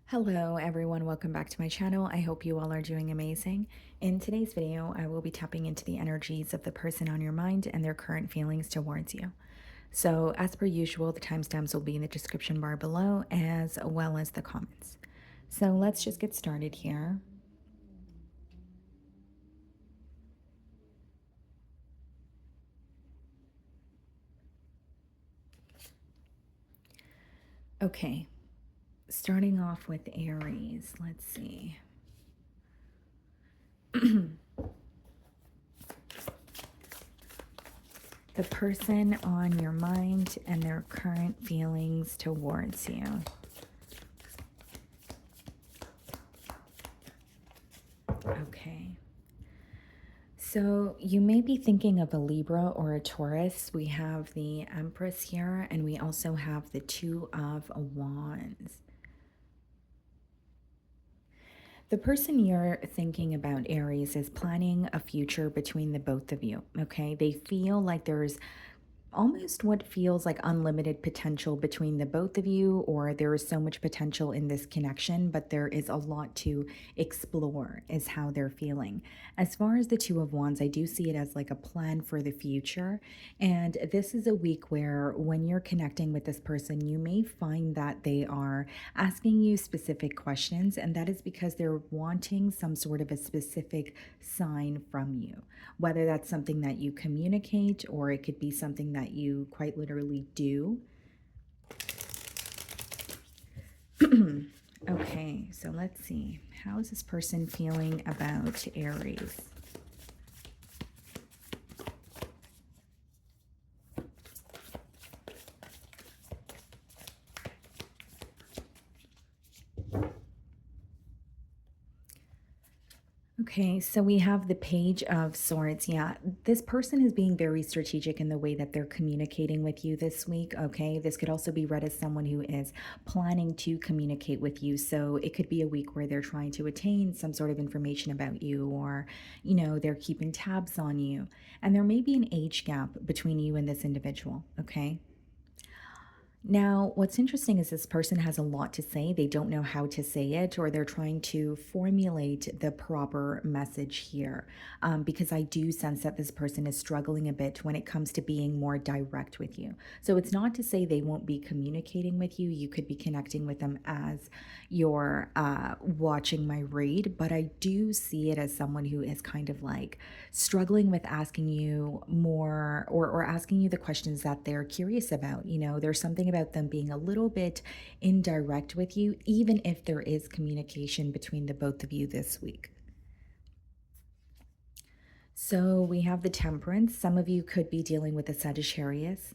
Hello everyone, welcome back to my channel. I hope you all are doing amazing. In today's video, I will be tapping into the energies of the person on your mind and their current feelings towards you. So as per usual, the timestamps will be in the description bar below as well as the comments. So let's just get started here. Okay, starting off with Aries, let's see. The person on your mind and their current feelings towards you. Okay. So you may be thinking of a Libra or a Taurus. We have the Empress here, and we also have the Two of Wands. The person you're thinking about, Aries, is planning a future between the both of you, okay? They feel like there's almost what feels like unlimited potential between the both of you, or there is so much potential in this connection, but there is a lot to explore, is how they're feeling. As far as the Two of Wands, I do see it as like a plan for the future. And this is a week where when you're connecting with this person, you may find that they are asking you specific questions, and that is because they're wanting some sort of a specific sign from you, whether that's something that you communicate or it could be something that you quite literally do. Okay, so let's see. How is this person feeling about Aries? Okay, so we have the Page of Swords. Yeah, this person is being very strategic in the way that they're communicating with you this week. Okay, this could also be read as someone who is planning to communicate with you. So it could be a week where they're trying to attain some sort of information about you, or, they're keeping tabs on you. And there may be an age gap between you and this individual. Okay. Now, what's interesting is this person has a lot to say. They don't know how to say it, or they're trying to formulate the proper message here. Because I do sense that this person is struggling a bit when it comes to being more direct with you. So it's not to say they won't be communicating with you. You could be connecting with them as you're watching my read, but I do see it as someone who is kind of like struggling with asking you more, or asking you the questions that they're curious about. There's something about them being a little bit indirect with you, even if there is communication between the both of you this week. So we have the Temperance. Some of you could be dealing with a Sagittarius.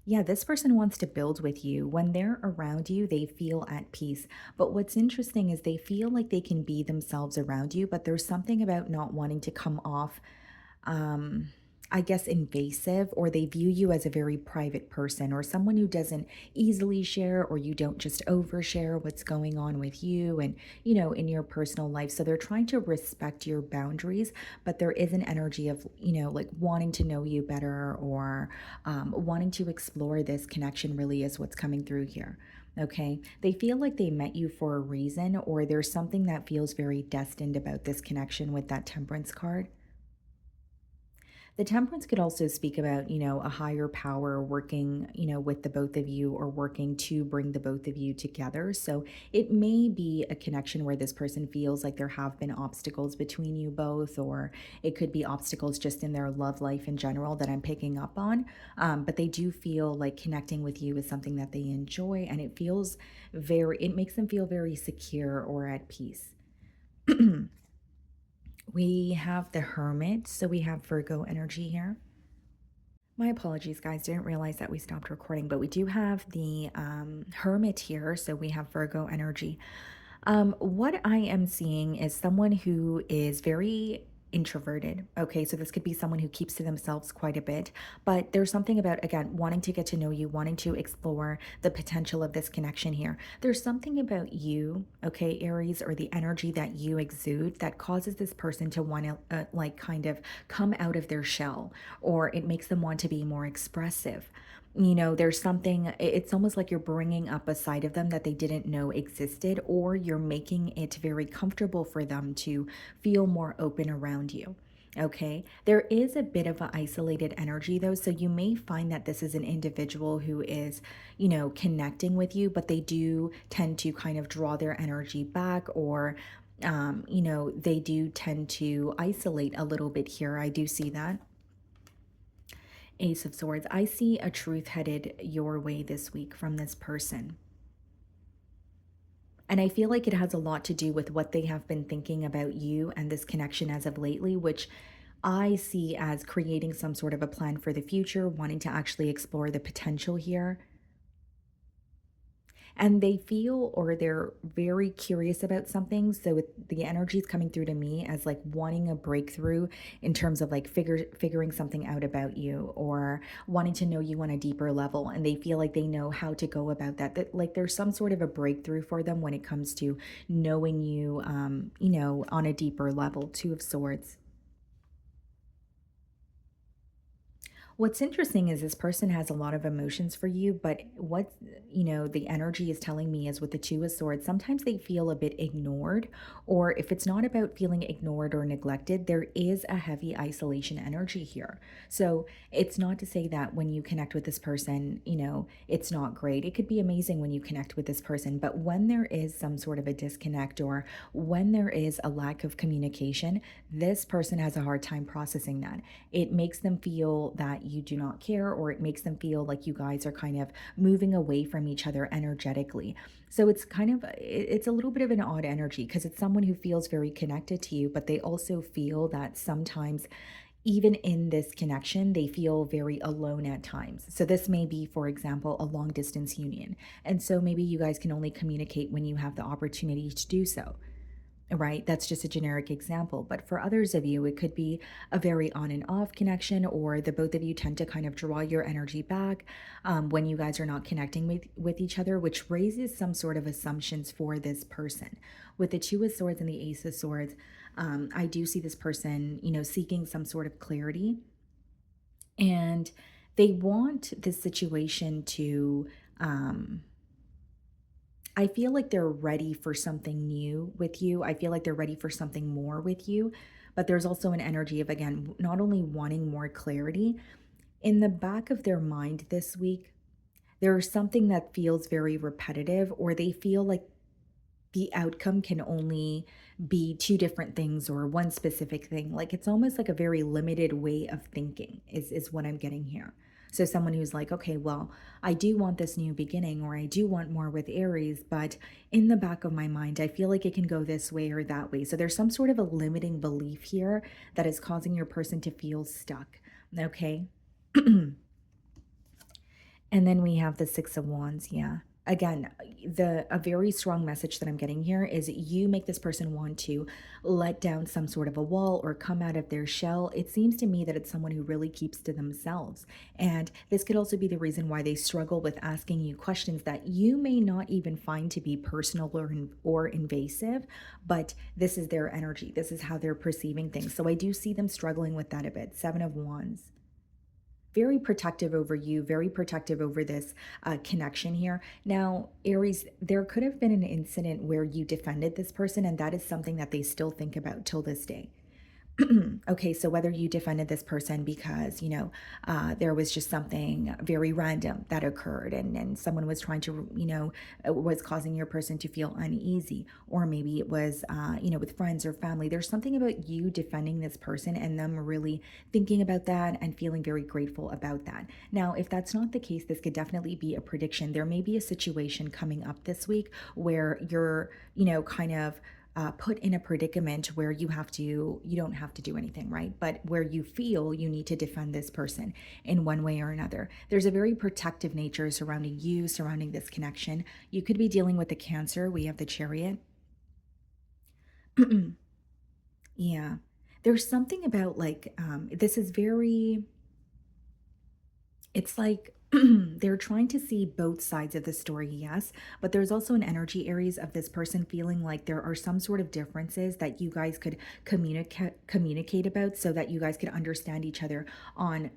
Yeah, this person wants to build with you. When they're around you, they feel at peace. But what's interesting is they feel like they can be themselves around you, but there's something about not wanting to come off, um, I guess, invasive, or they view you as a very private person, or someone who doesn't easily share, or you don't just overshare what's going on with you and, in your personal life. So they're trying to respect your boundaries, but there is an energy of, like wanting to know you better, or wanting to explore this connection really is what's coming through here. Okay, they feel like they met you for a reason, or there's something that feels very destined about this connection with that Temperance card. The Temperance could also speak about, a higher power working, with the both of you, or working to bring the both of you together. So it may be a connection where this person feels like there have been obstacles between you both, or it could be obstacles just in their love life in general that I'm picking up on. But they do feel like connecting with you is something that they enjoy, and it makes them feel very secure or at peace. We have the Hermit, so we have Virgo energy here. My apologies, guys. Didn't realize that we stopped recording, but we do have the Hermit here, so we have Virgo energy. What I am seeing is someone who is very introverted. Okay, so this could be someone who keeps to themselves quite a bit, but there's something about, again, wanting to get to know you, wanting to explore the potential of this connection here. There's something about you, okay, Aries, or the energy that you exude that causes this person to want to like kind of come out of their shell, or it makes them want to be more expressive. There's something, it's almost like you're bringing up a side of them that they didn't know existed, or you're making it very comfortable for them to feel more open around you. Okay. There is a bit of an isolated energy though. So you may find that this is an individual who is, connecting with you, but they do tend to kind of draw their energy back, or, they do tend to isolate a little bit here. I do see that. Ace of Swords. I see a truth headed your way this week from this person. And I feel like it has a lot to do with what they have been thinking about you and this connection as of lately, which I see as creating some sort of a plan for the future, wanting to actually explore the potential here. And they feel, or they're very curious about something. So the energy is coming through to me as like wanting a breakthrough in terms of like figuring something out about you, or wanting to know you on a deeper level. And they feel like they know how to go about that. That like there's some sort of a breakthrough for them when it comes to knowing you, on a deeper level. Two of Swords. What's interesting is this person has a lot of emotions for you, but what, the energy is telling me is with the Two of Swords, sometimes they feel a bit ignored, or if it's not about feeling ignored or neglected, there is a heavy isolation energy here. So it's not to say that when you connect with this person, it's not great. It could be amazing when you connect with this person, but when there is some sort of a disconnect, or when there is a lack of communication, this person has a hard time processing that. It makes them feel that you do not care, or it makes them feel like you guys are kind of moving away from each other energetically. So it's kind of, it's a little bit of an odd energy because it's someone who feels very connected to you, but they also feel that sometimes even in this connection, they feel very alone at times. So this may be, for example, a long distance union. And so maybe you guys can only communicate when you have the opportunity to do so. Right? That's just a generic example. But for others of you, it could be a very on and off connection, or the both of you tend to kind of draw your energy back when you guys are not connecting with each other, which raises some sort of assumptions for this person. With the Two of Swords and the Ace of Swords, I do see this person, seeking some sort of clarity, and they want this situation to. I feel like they're ready for something new with you. I feel like they're ready for something more with you. But there's also an energy of, again, not only wanting more clarity, in the back of their mind this week, there's something that feels very repetitive, or they feel like the outcome can only be two different things or one specific thing. Like it's almost like a very limited way of thinking is what I'm getting here. So someone who's like, okay, well, I do want this new beginning, or I do want more with Aries, but in the back of my mind, I feel like it can go this way or that way. So there's some sort of a limiting belief here that is causing your person to feel stuck. Okay. And then we have the Six of Wands. Yeah. Again, the a very strong message that I'm getting here is you make this person want to let down some sort of a wall or come out of their shell. It seems to me that it's someone who really keeps to themselves. And this could also be the reason why they struggle with asking you questions that you may not even find to be personal or invasive, but this is their energy. This is how they're perceiving things. So I do see them struggling with that a bit. Seven of Wands, very protective over you, very protective over this connection here. Now, Aries, there could have been an incident where you defended this person, and that is something that they still think about till this day. Okay, so whether you defended this person because, there was just something very random that occurred, and someone was trying to, was causing your person to feel uneasy, or maybe it was, with friends or family. There's something about you defending this person and them really thinking about that and feeling very grateful about that. Now, if that's not the case, this could definitely be a prediction. There may be a situation coming up this week where you're, kind of put in a predicament where you don't have to do anything, right? But where you feel you need to defend this person in one way or another. There's a very protective nature surrounding you, surrounding this connection. You could be dealing with the Cancer. We have the Chariot. Yeah. There's something about like, this is very, it's like they're trying to see both sides of the story, yes, but there's also an energy, Aries, of this person feeling like there are some sort of differences that you guys could communicate about, so that you guys could understand each other on,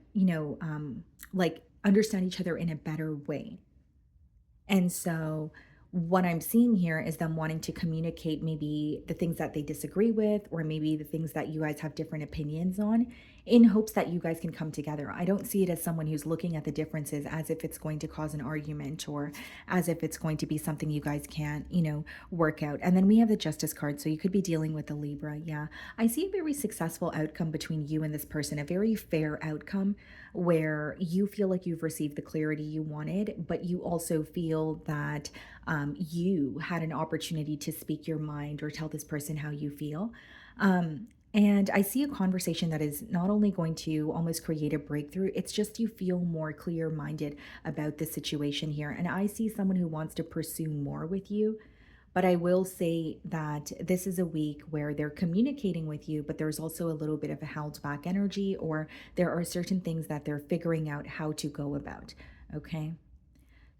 like understand each other in a better way. And so what I'm seeing here is them wanting to communicate maybe the things that they disagree with, or maybe the things that you guys have different opinions on, in hopes that you guys can come together. I don't see it as someone who's looking at the differences as if it's going to cause an argument, or as if it's going to be something you guys can't, work out. And then we have the Justice card. So you could be dealing with the Libra. Yeah. I see a very successful outcome between you and this person, a very fair outcome where you feel like you've received the clarity you wanted, but you also feel that you had an opportunity to speak your mind or tell this person how you feel. And I see a conversation that is not only going to almost create a breakthrough, it's just you feel more clear minded about the situation here. And I see someone who wants to pursue more with you. But I will say that this is a week where they're communicating with you, but there's also a little bit of a held back energy, or there are certain things that they're figuring out how to go about. Okay.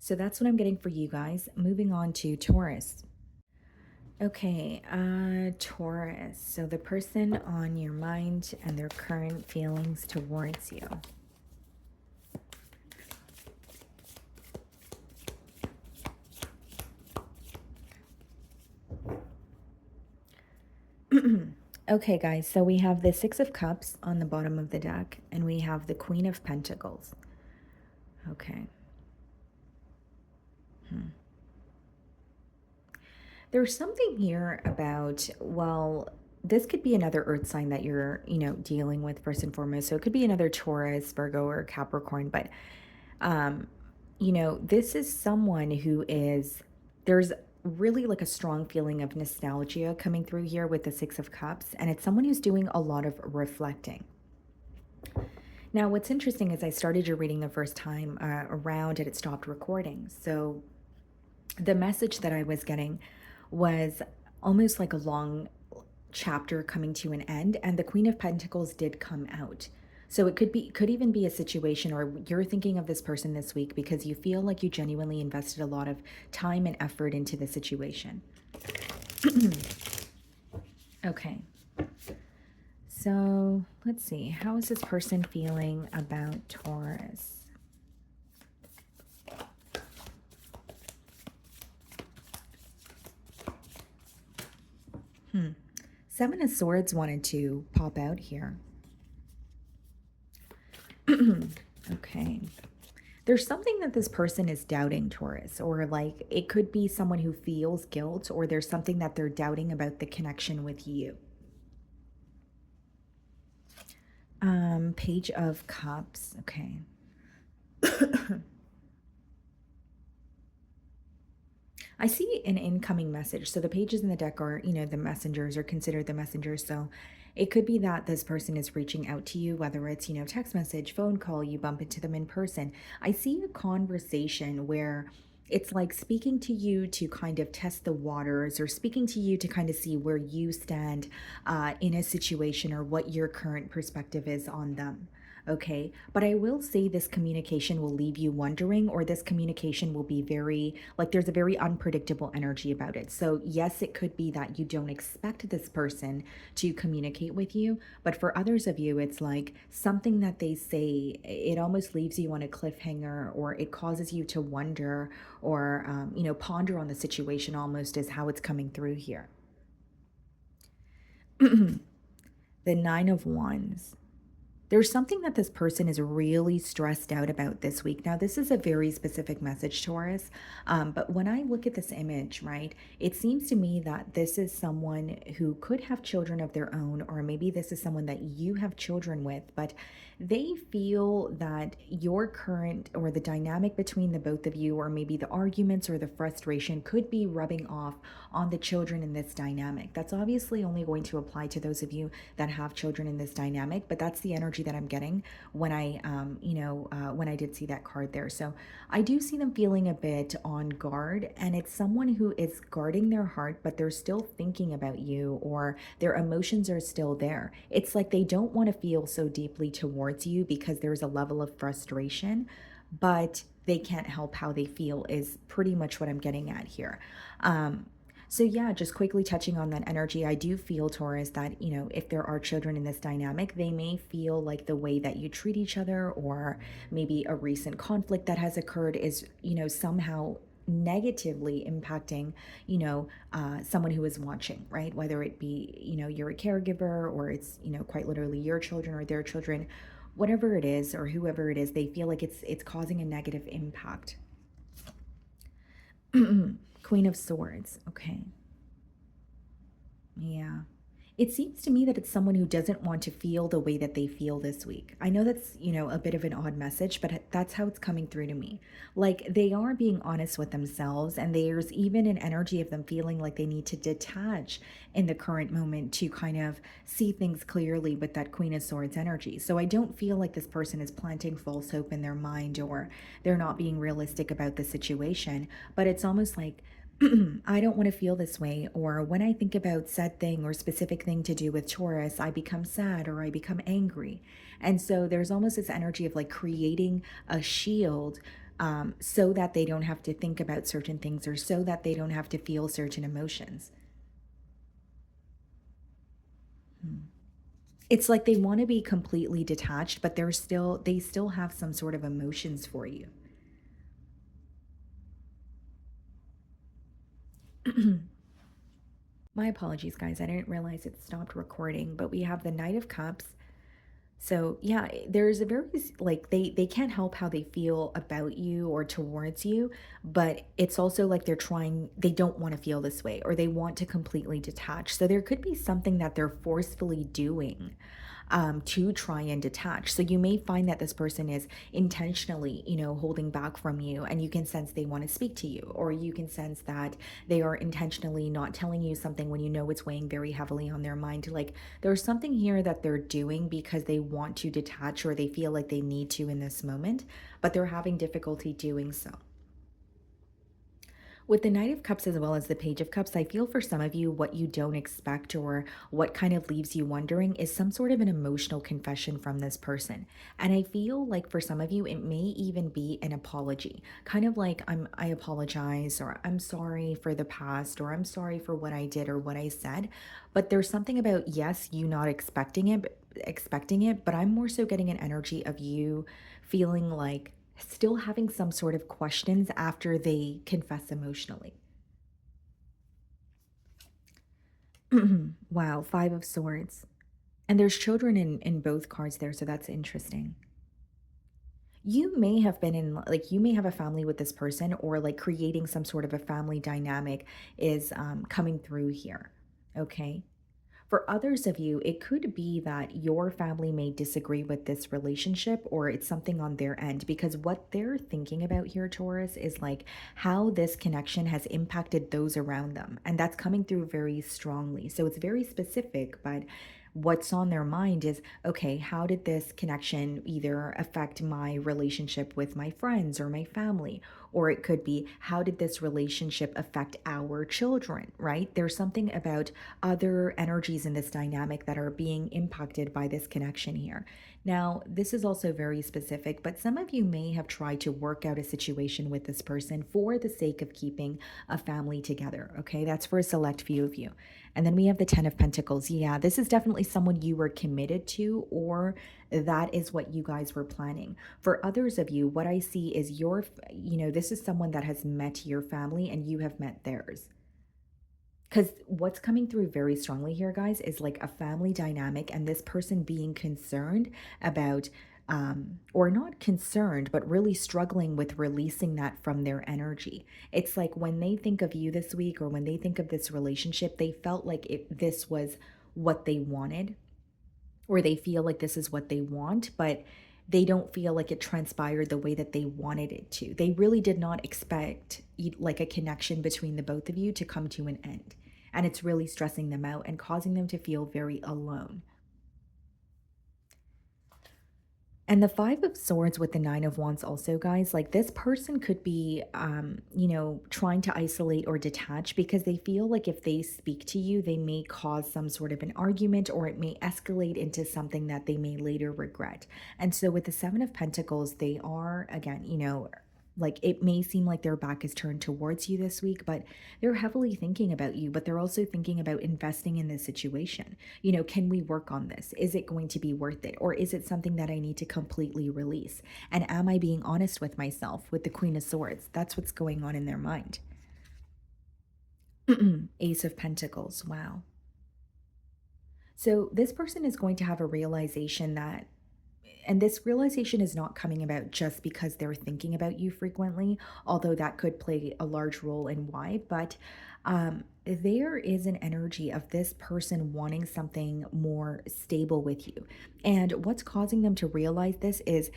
So that's what I'm getting for you guys. Moving on to Taurus. Okay, Taurus. So the person on your mind and their current feelings towards you. Okay, guys, so we have the Six of Cups on the bottom of the deck, and we have the Queen of Pentacles. Okay. There's something here about, well, this could be another earth sign that you're, dealing with first and foremost. So it could be another Taurus, Virgo, or Capricorn, but this is someone who there's really like a strong feeling of nostalgia coming through here with the Six of Cups, and it's someone who's doing a lot of reflecting. Now, what's interesting is I started your reading the first time around and it stopped recording. So the message that I was getting was almost like a long chapter coming to an end, and the Queen of Pentacles did come out. So it could even be a situation, or you're thinking of this person this week because you feel like you genuinely invested a lot of time and effort into the situation. Okay. So let's see. How is this person feeling about Taurus? Seven of Swords wanted to pop out here. Okay. There's something that this person is doubting, Taurus, or like it could be someone who feels guilt, or there's something that they're doubting about the connection with you. Page of Cups. Okay. I see an incoming message. So the pages in the deck are, the messengers, or considered the messengers. So it could be that this person is reaching out to you, whether it's, text message, phone call, you bump into them in person. I see a conversation where it's like speaking to you to kind of test the waters, or speaking to you to kind of see where you stand in a situation, or what your current perspective is on them. Okay, but I will say this communication will leave you wondering, or this communication will be very, like, there's a very unpredictable energy about it. So yes, it could be that you don't expect this person to communicate with you, but for others of you, it's like something that they say, it almost leaves you on a cliffhanger, or it causes you to wonder, or, ponder on the situation, almost, is how it's coming through here. The Nine of Wands. There's something that this person is really stressed out about this week. Now, this is a very specific message, Taurus, but when I look at this image, right, it seems to me that this is someone who could have children of their own, or maybe this is someone that you have children with, but they feel that your current, or the dynamic between the both of you, or maybe the arguments or the frustration, could be rubbing off on the children in this dynamic. That's obviously only going to apply to those of you that have children in this dynamic, but that's the energy that I'm getting when I, when I did see that card there. So I do see them feeling a bit on guard, and it's someone who is guarding their heart, but they're still thinking about you, or their emotions are still there. It's like they don't want to feel so deeply towards you because there's a level of frustration, but they can't help how they feel, is pretty much what I'm getting at here. So yeah, just quickly touching on that energy, I do feel, Taurus, that, if there are children in this dynamic, they may feel like the way that you treat each other, or maybe a recent conflict that has occurred is, somehow negatively impacting, someone who is watching, right? Whether it be, you're a caregiver, or it's, quite literally your children or their children, whatever it is, or whoever it is, they feel like it's causing a negative impact. Queen of Swords. Okay. Yeah. It seems to me that it's someone who doesn't want to feel the way that they feel this week. I know that's, a bit of an odd message, but that's how it's coming through to me. Like, they are being honest with themselves, and there's even an energy of them feeling like they need to detach in the current moment to kind of see things clearly with that Queen of Swords energy. So I don't feel like this person is planting false hope in their mind, or they're not being realistic about the situation, but it's almost like, I don't want to feel this way, or when I think about said thing or specific thing to do with Taurus, I become sad or I become angry. And so there's almost this energy of like creating a shield, so that they don't have to think about certain things, or so that they don't have to feel certain emotions. It's like they want to be completely detached, but they still have some sort of emotions for you. My apologies, guys. I didn't realize it stopped recording, but we have the Knight of Cups. So yeah, there's a very, like, they can't help how they feel about you or towards you, but it's also like they don't want to feel this way, or they want to completely detach. So there could be something that they're forcefully doing, to try and detach. So you may find that this person is intentionally, holding back from you, and you can sense they want to speak to you, or you can sense that they are intentionally not telling you something when you know it's weighing very heavily on their mind. Like, there's something here that they're doing because they want to detach, or they feel like they need to in this moment, but they're having difficulty doing so. With the Knight of Cups as well as the Page of Cups, I feel for some of you, what you don't expect, or what kind of leaves you wondering, is some sort of an emotional confession from this person. And I feel like for some of you, it may even be an apology. Kind of like, I apologize, or I'm sorry for the past, or I'm sorry for what I did or what I said. But there's something about, yes, you not expecting it, but I'm more so getting an energy of you feeling like still having some sort of questions after they confess emotionally. Wow, Five of Swords. And there's children in both cards there, so that's interesting. You may have been in, like, you may have a family with this person, or like creating some sort of a family dynamic is, coming through here. Okay. For others of you, it could be that your family may disagree with this relationship, or it's something on their end, because what they're thinking about here, Taurus, is like how this connection has impacted those around them. And that's coming through very strongly. So it's very specific, but what's on their mind is, okay, how did this connection either affect my relationship with my friends or my family? Or it could be, how did this relationship affect our children, right? There's something about other energies in this dynamic that are being impacted by this connection here. Now, this is also very specific, but some of you may have tried to work out a situation with this person for the sake of keeping a family together. Okay, that's for a select few of you. And then we have the Ten of Pentacles. Yeah, this is definitely someone you were committed to, or that is what you guys were planning. For others of you, what I see is this is someone that has met your family and you have met theirs. Because what's coming through very strongly here, guys, is like a family dynamic, and this person being concerned about, or not concerned, but really struggling with releasing that from their energy. It's like when they think of you this week, or when they think of this relationship, they felt like this was what they wanted, or they feel like this is what they want, but they don't feel like it transpired the way that they wanted it to. They really did not expect like a connection between the both of you to come to an end. And it's really stressing them out and causing them to feel very alone. And the Five of Swords with the Nine of Wands also, guys, like this person could be, trying to isolate or detach, because they feel like if they speak to you, they may cause some sort of an argument, or it may escalate into something that they may later regret. And so with the Seven of Pentacles, they are, again, Like, it may seem like their back is turned towards you this week, but they're heavily thinking about you, but they're also thinking about investing in this situation. Can we work on this? Is it going to be worth it? Or is it something that I need to completely release? And am I being honest with myself with the Queen of Swords? That's what's going on in their mind. Ace of Pentacles. Wow. So this person is going to have a realization that, and this realization is not coming about just because they're thinking about you frequently, although that could play a large role in why. But there is an energy of this person wanting something more stable with you. And what's causing them to realize this is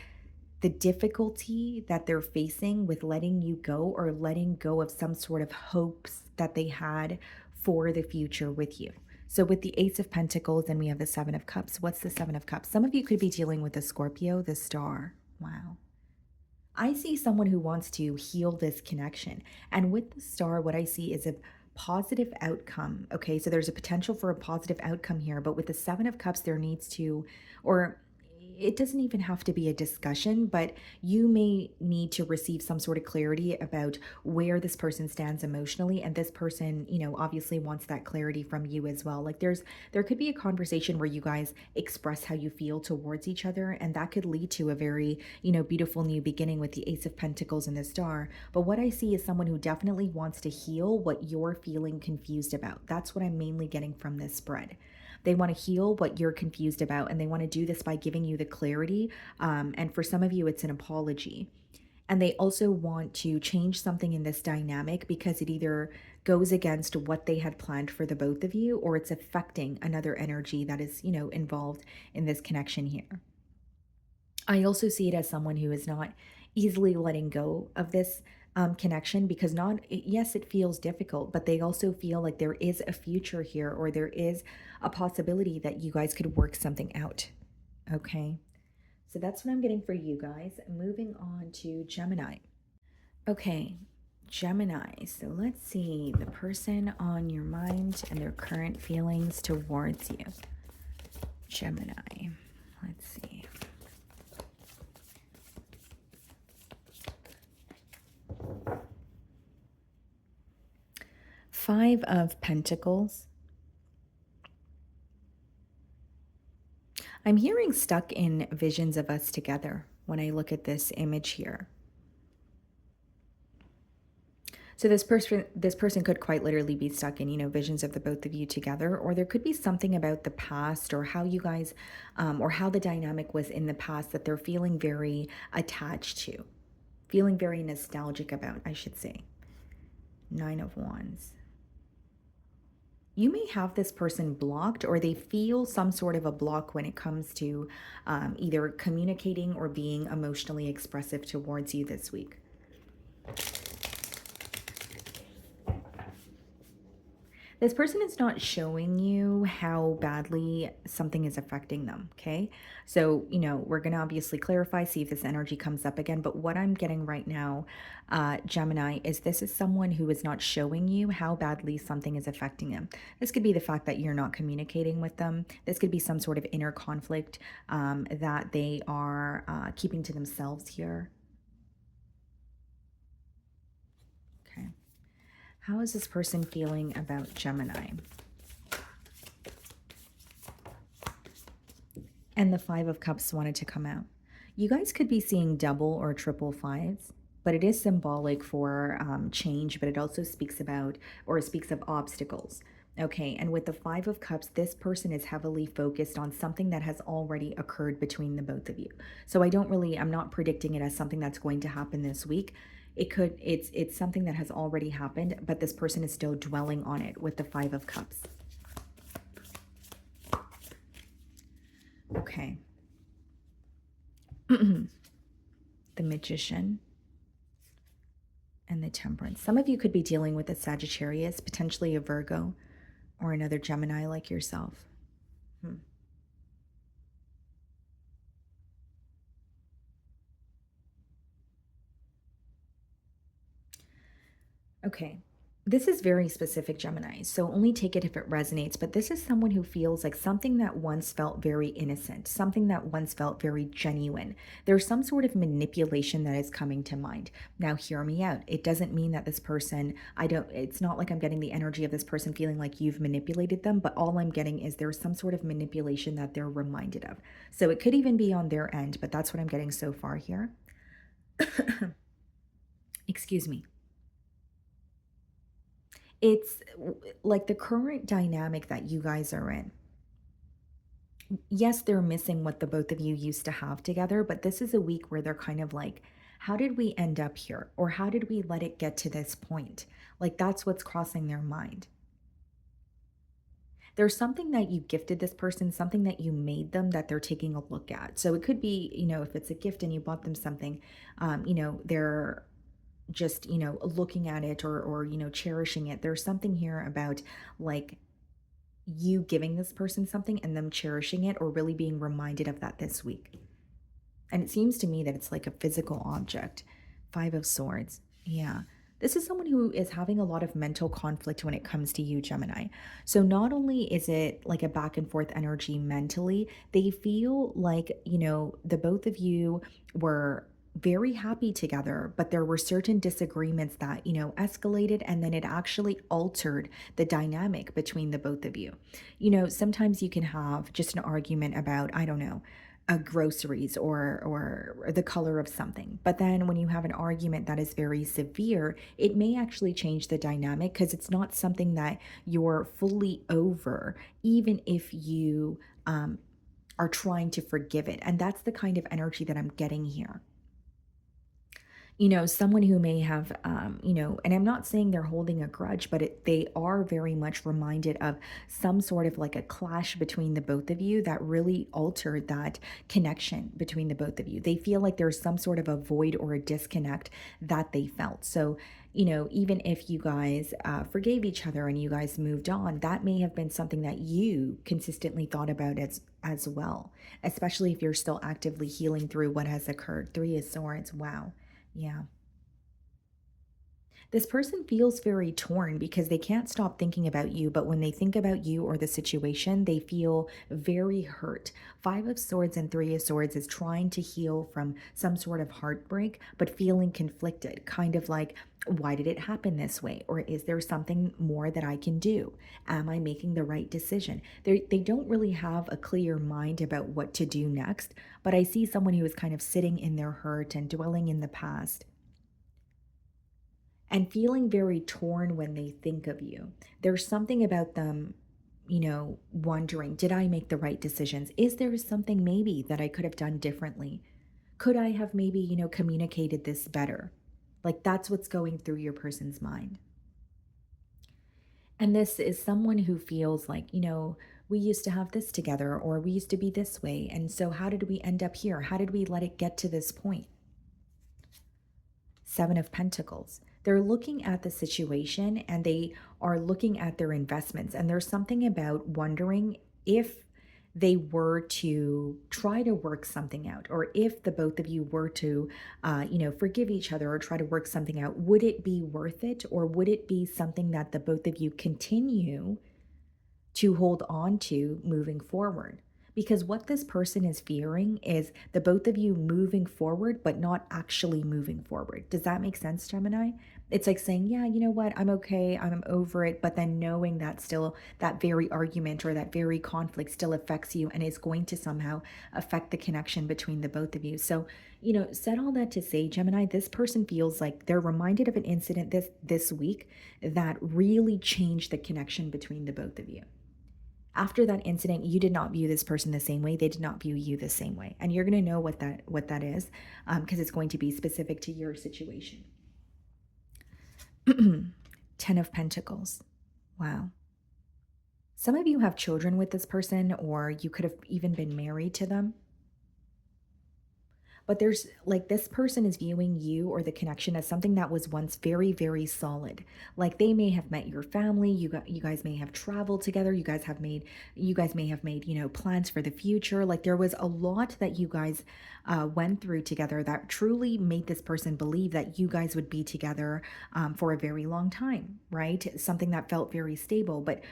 the difficulty that they're facing with letting you go, or letting go of some sort of hopes that they had for the future with you. So with the Ace of Pentacles and we have the Seven of Cups. What's the Seven of Cups? Some of you could be dealing with the Scorpio, the Star. Wow. I see someone who wants to heal this connection. And with the Star, what I see is a positive outcome. Okay, so there's a potential for a positive outcome here. But with the Seven of Cups, there needs to, or it doesn't even have to be a discussion, but you may need to receive some sort of clarity about where this person stands emotionally. And this person, obviously wants that clarity from you as well. Like, there could be a conversation where you guys express how you feel towards each other, and that could lead to a very, beautiful new beginning with the Ace of Pentacles and the Star. But what I see is someone who definitely wants to heal what you're feeling confused about. That's what I'm mainly getting from this spread. They want to heal what you're confused about, and they want to do this by giving you the clarity. And for some of you, it's an apology. And they also want to change something in this dynamic because it either goes against what they had planned for the both of you, or it's affecting another energy that is, involved in this connection here. I also see it as someone who is not easily letting go of this connection, because yes, it feels difficult, but they also feel like there is a future here, or there is a possibility that you guys could work something out. Okay. So that's what I'm getting for you guys. Moving on to Gemini. Okay. Gemini. So let's see the person on your mind and their current feelings towards you. Gemini. Let's see. Five of Pentacles. I'm hearing stuck in visions of us together when I look at this image here. So this person could quite literally be stuck in, visions of the both of you together, or there could be something about the past, or how you guys, or how the dynamic was in the past that they're feeling very attached to, feeling very nostalgic about, I should say. Nine of Wands. You may have this person blocked, or they feel some sort of a block when it comes to either communicating or being emotionally expressive towards you this week. This person is not showing you how badly something is affecting them, okay? So, we're going to obviously clarify, see if this energy comes up again. But what I'm getting right now, Gemini, is this is someone who is not showing you how badly something is affecting them. This could be the fact that you're not communicating with them. This could be some sort of inner conflict that they are keeping to themselves here. Okay. How is this person feeling about Gemini? And the Five of Cups wanted to come out. You guys could be seeing double or triple fives, but it is symbolic for change, but it also speaks about, or speaks of obstacles. Okay, and with the Five of Cups, this person is heavily focused on something that has already occurred between the both of you. So I'm not predicting it as something that's going to happen this week. It's something that has already happened, but this person is still dwelling on it with the Five of Cups. Okay. The Magician and the Temperance. Some of you could be dealing with a Sagittarius, potentially a Virgo, or another Gemini like yourself. Okay. This is very specific, Gemini, so only take it if it resonates. But this is someone who feels like something that once felt very innocent, something that once felt very genuine. There's some sort of manipulation that is coming to mind. Now, hear me out. It doesn't mean that this person, it's not like I'm getting the energy of this person feeling like you've manipulated them, but all I'm getting is there's some sort of manipulation that they're reminded of. So it could even be on their end, but that's what I'm getting so far here. Excuse me. It's like the current dynamic that you guys are in. Yes, they're missing what the both of you used to have together, but this is a week where they're kind of like, how did we end up here? Or how did we let it get to this point? Like that's what's crossing their mind. There's something that you gifted this person, something that you made them that they're taking a look at. So it could be, if it's a gift and you bought them something, they're just, looking at it or, cherishing it. There's something here about like you giving this person something and them cherishing it or really being reminded of that this week. And it seems to me that it's like a physical object. Five of Swords. Yeah. This is someone who is having a lot of mental conflict when it comes to you, Gemini. So not only is it like a back and forth energy mentally, they feel like, the both of you were very happy together, but there were certain disagreements that, escalated and then it actually altered the dynamic between the both of you. Sometimes you can have just an argument about, I don't know, groceries or the color of something. But then when you have an argument that is very severe, it may actually change the dynamic because it's not something that you're fully over, even if you are trying to forgive it. And that's the kind of energy that I'm getting here. Someone who may have, and I'm not saying they're holding a grudge, but they are very much reminded of some sort of like a clash between the both of you that really altered that connection between the both of you. They feel like there's some sort of a void or a disconnect that they felt. So, even if you guys forgave each other and you guys moved on, that may have been something that you consistently thought about as well, especially if you're still actively healing through what has occurred. Three of Swords. Wow. Yeah. This person feels very torn because they can't stop thinking about you, but when they think about you or the situation, they feel very hurt. Five of Swords and Three of Swords is trying to heal from some sort of heartbreak, but feeling conflicted, kind of like, why did it happen this way? Or is there something more that I can do? Am I making the right decision? They don't really have a clear mind about what to do next, but I see someone who is kind of sitting in their hurt and dwelling in the past and feeling very torn when they think of you. There's something about them, wondering, did I make the right decisions? Is there something maybe that I could have done differently? Could I have maybe, communicated this better? Like that's what's going through your person's mind. And this is someone who feels like, we used to have this together or we used to be this way. And so how did we end up here? How did we let it get to this point? Seven of Pentacles. They're looking at the situation and they are looking at their investments. And there's something about wondering if they were to try to work something out, or if the both of you were to, forgive each other or try to work something out, would it be worth it? Or would it be something that the both of you continue to hold on to moving forward? Because what this person is fearing is the both of you moving forward, but not actually moving forward. Does that make sense, Gemini? It's like saying, yeah, you know what, I'm okay, I'm over it, but then knowing that still that very argument or that very conflict still affects you and is going to somehow affect the connection between the both of you. So, said all that to say, Gemini, this person feels like they're reminded of an incident this week that really changed the connection between the both of you. After that incident, you did not view this person the same way. They did not view you the same way. And you're going to know what that is because it's going to be specific to your situation. 10 of Pentacles. Wow. Some of you have children with this person, or you could have even been married to them. But there's like this person is viewing you or the connection as something that was once very, very solid. Like they may have met your family, you guys may have traveled together, you guys may have made, plans for the future. Like there was a lot that you guys went through together that truly made this person believe that you guys would be together for a very long time, right? Something that felt very stable. But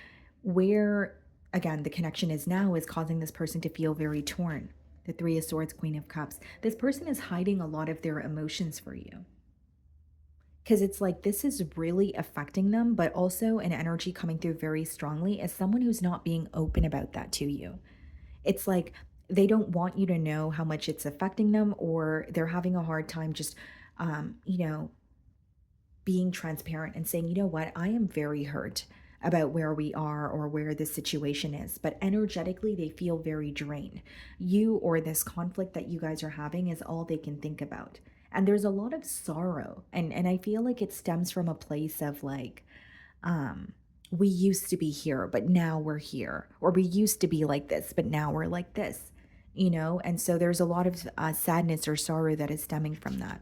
where, again, the connection is now is causing this person to feel very torn. The Three of Swords, Queen of Cups. This person is hiding a lot of their emotions for you. Because it's like this is really affecting them, but also an energy coming through very strongly as someone who's not being open about that to you. It's like they don't want you to know how much it's affecting them, or they're having a hard time just, um, you know, being transparent and saying, you know what, I am very hurt about where we are or where this situation is. But energetically, they feel very drained. You or this conflict that you guys are having is all they can think about. And there's a lot of sorrow. And I feel like it stems from a place of like, we used to be here, but now we're here. Or we used to be like this, but now we're like this, And so there's a lot of sadness or sorrow that is stemming from that.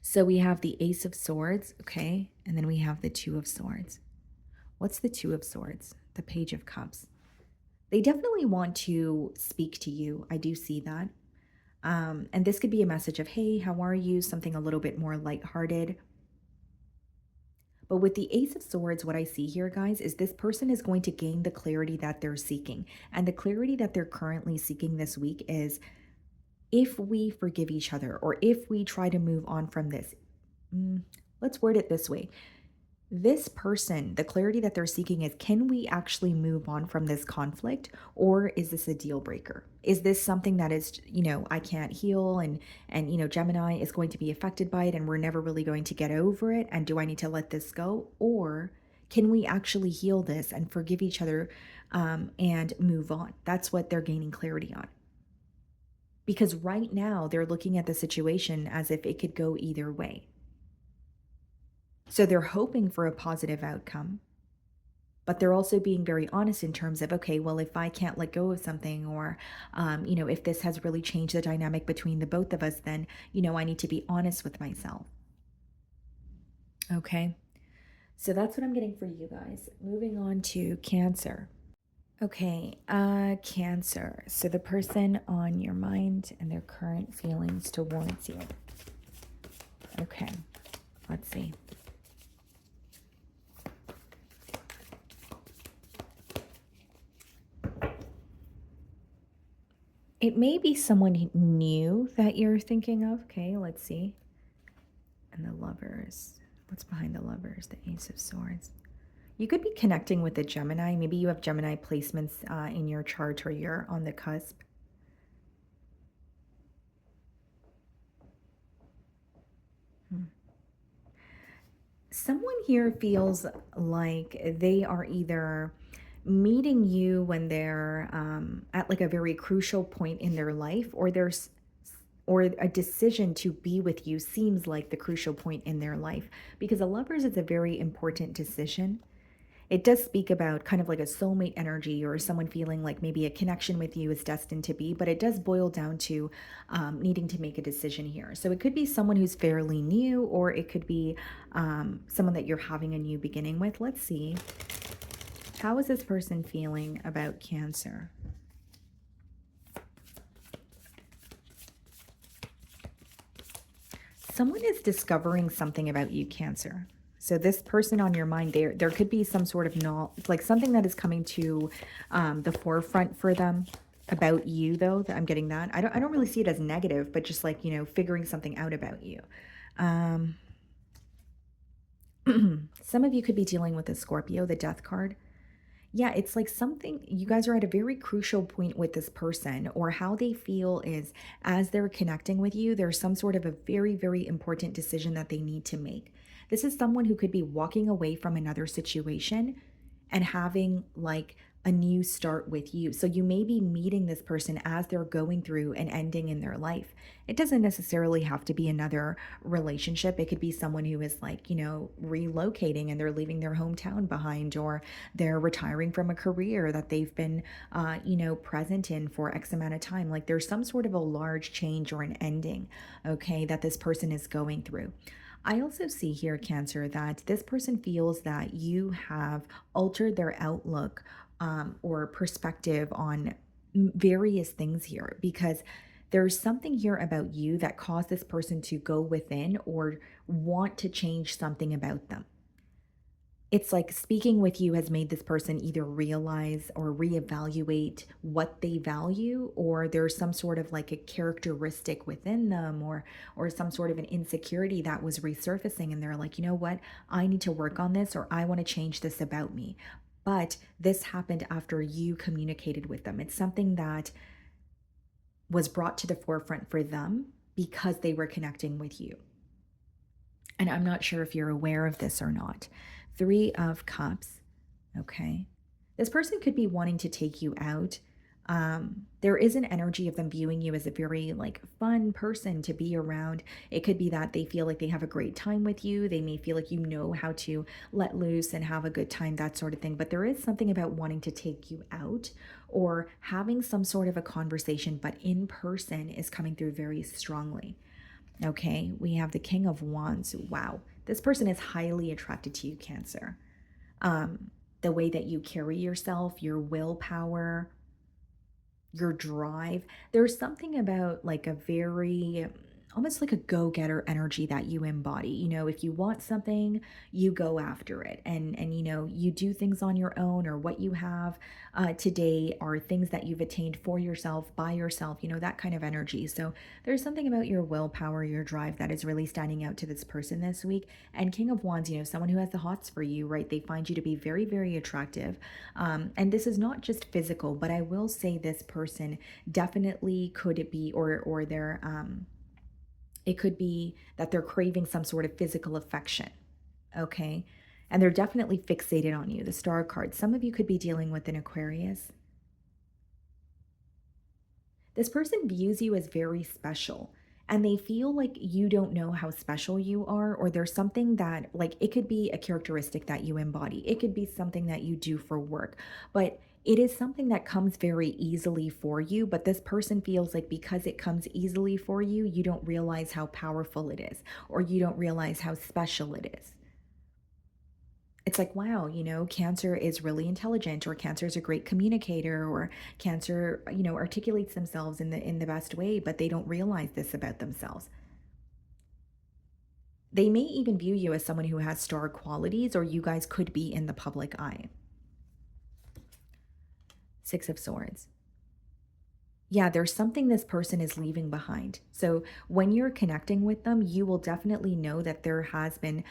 So we have the Ace of Swords, okay? And then we have the Two of Swords. What's the Two of Swords? The Page of Cups. They definitely want to speak to you. I do see that. And this could be a message of, hey, how are you? Something a little bit more lighthearted. But with the Ace of Swords, what I see here, guys, is this person is going to gain the clarity that they're seeking. And the clarity that they're currently seeking this week is, if we forgive each other, or if we try to move on from this, let's word it this way. This person, the clarity that they're seeking is, can we actually move on from this conflict, or is this a deal breaker? Is this something that is, I can't heal, and Gemini is going to be affected by it and we're never really going to get over it, and do I need to let this go? Or can we actually heal this and forgive each other and move on? That's what they're gaining clarity on. Because right now they're looking at the situation as if it could go either way. So they're hoping for a positive outcome, but they're also being very honest in terms of, okay, well, if I can't let go of something, or, if this has really changed the dynamic between the both of us, then, I need to be honest with myself. Okay. So that's what I'm getting for you guys. Moving on to Cancer. Okay, Cancer. So the person on your mind and their current feelings towards you. Okay, let's see. It may be someone new that you're thinking of. Okay, let's see. And the Lovers. What's behind the Lovers? The Ace of Swords. You could be connecting with a Gemini. Maybe you have Gemini placements in your chart, or you're on the cusp. Someone here feels like they are either meeting you when they're at like a very crucial point in their life, or a decision to be with you seems like the crucial point in their life, because a Lovers is a very important decision. It does speak about kind of like a soulmate energy, or someone feeling like maybe a connection with you is destined to be, but it does boil down to needing to make a decision here. So it could be someone who's fairly new, or it could be someone that you're having a new beginning with. Let's see. How is this person feeling about Cancer? Someone is discovering something about you, Cancer. So this person on your mind, there could be some sort of like something that is coming to the forefront for them about you, though. I'm getting that. I don't really see it as negative, but just like, figuring something out about you. Some of you could be dealing with a Scorpio, the Death card. Yeah, it's like something, you guys are at a very crucial point with this person, or how they feel is, as they're connecting with you, there's some sort of a very, very important decision that they need to make. This is someone who could be walking away from another situation and having like a new start with you. So you may be meeting this person as they're going through an ending in their life. It doesn't necessarily have to be another relationship. It could be someone who is like, relocating and they're leaving their hometown behind, or they're retiring from a career that they've been, present in for X amount of time. Like there's some sort of a large change or an ending, okay, that this person is going through. I also see here, Cancer, that this person feels that you have altered their outlook or perspective on various things here, because there's something here about you that caused this person to go within or want to change something about them. It's like speaking with you has made this person either realize or reevaluate what they value, or there's some sort of like a characteristic within them, or some sort of an insecurity that was resurfacing, and they're like, you know what, I need to work on this, or I want to change this about me. But this happened after you communicated with them. It's something that was brought to the forefront for them because they were connecting with you. And I'm not sure if you're aware of this or not. Three of Cups. Okay. This person could be wanting to take you out. There is an energy of them viewing you as a very like fun person to be around. It could be that they feel like they have a great time with you. They may feel like you know how to let loose and have a good time, that sort of thing. But there is something about wanting to take you out or having some sort of a conversation, but in person is coming through very strongly. Okay, we have the King of Wands. Wow, this person is highly attracted to you, Cancer. The way that you carry yourself, your willpower, your drive. There's something about like a very almost like a go-getter energy that you embody. If you want something, you go after it, and you do things on your own, or what you have today are things that you've attained for yourself, by yourself, that kind of energy. So there's something about your willpower, your drive, that is really standing out to this person this week. And King of Wands, someone who has the hots for you, right? They find you to be very, very attractive. And this is not just physical, but I will say this person definitely could be, or they're it could be that they're craving some sort of physical affection, okay? And they're definitely fixated on you. The Star card. Some of you could be dealing with an Aquarius. This person views you as very special, and they feel like you don't know how special you are, or there's something that, like, it could be a characteristic that you embody, it could be something that you do for work, but it is something that comes very easily for you. But this person feels like because it comes easily for you, you don't realize how powerful it is, or you don't realize how special it is. It's like, wow, Cancer is really intelligent, or Cancer is a great communicator, or Cancer, articulates themselves in the best way, but they don't realize this about themselves. They may even view you as someone who has star qualities, or you guys could be in the public eye. Six of Swords. Yeah, there's something this person is leaving behind. So when you're connecting with them, you will definitely know that there has been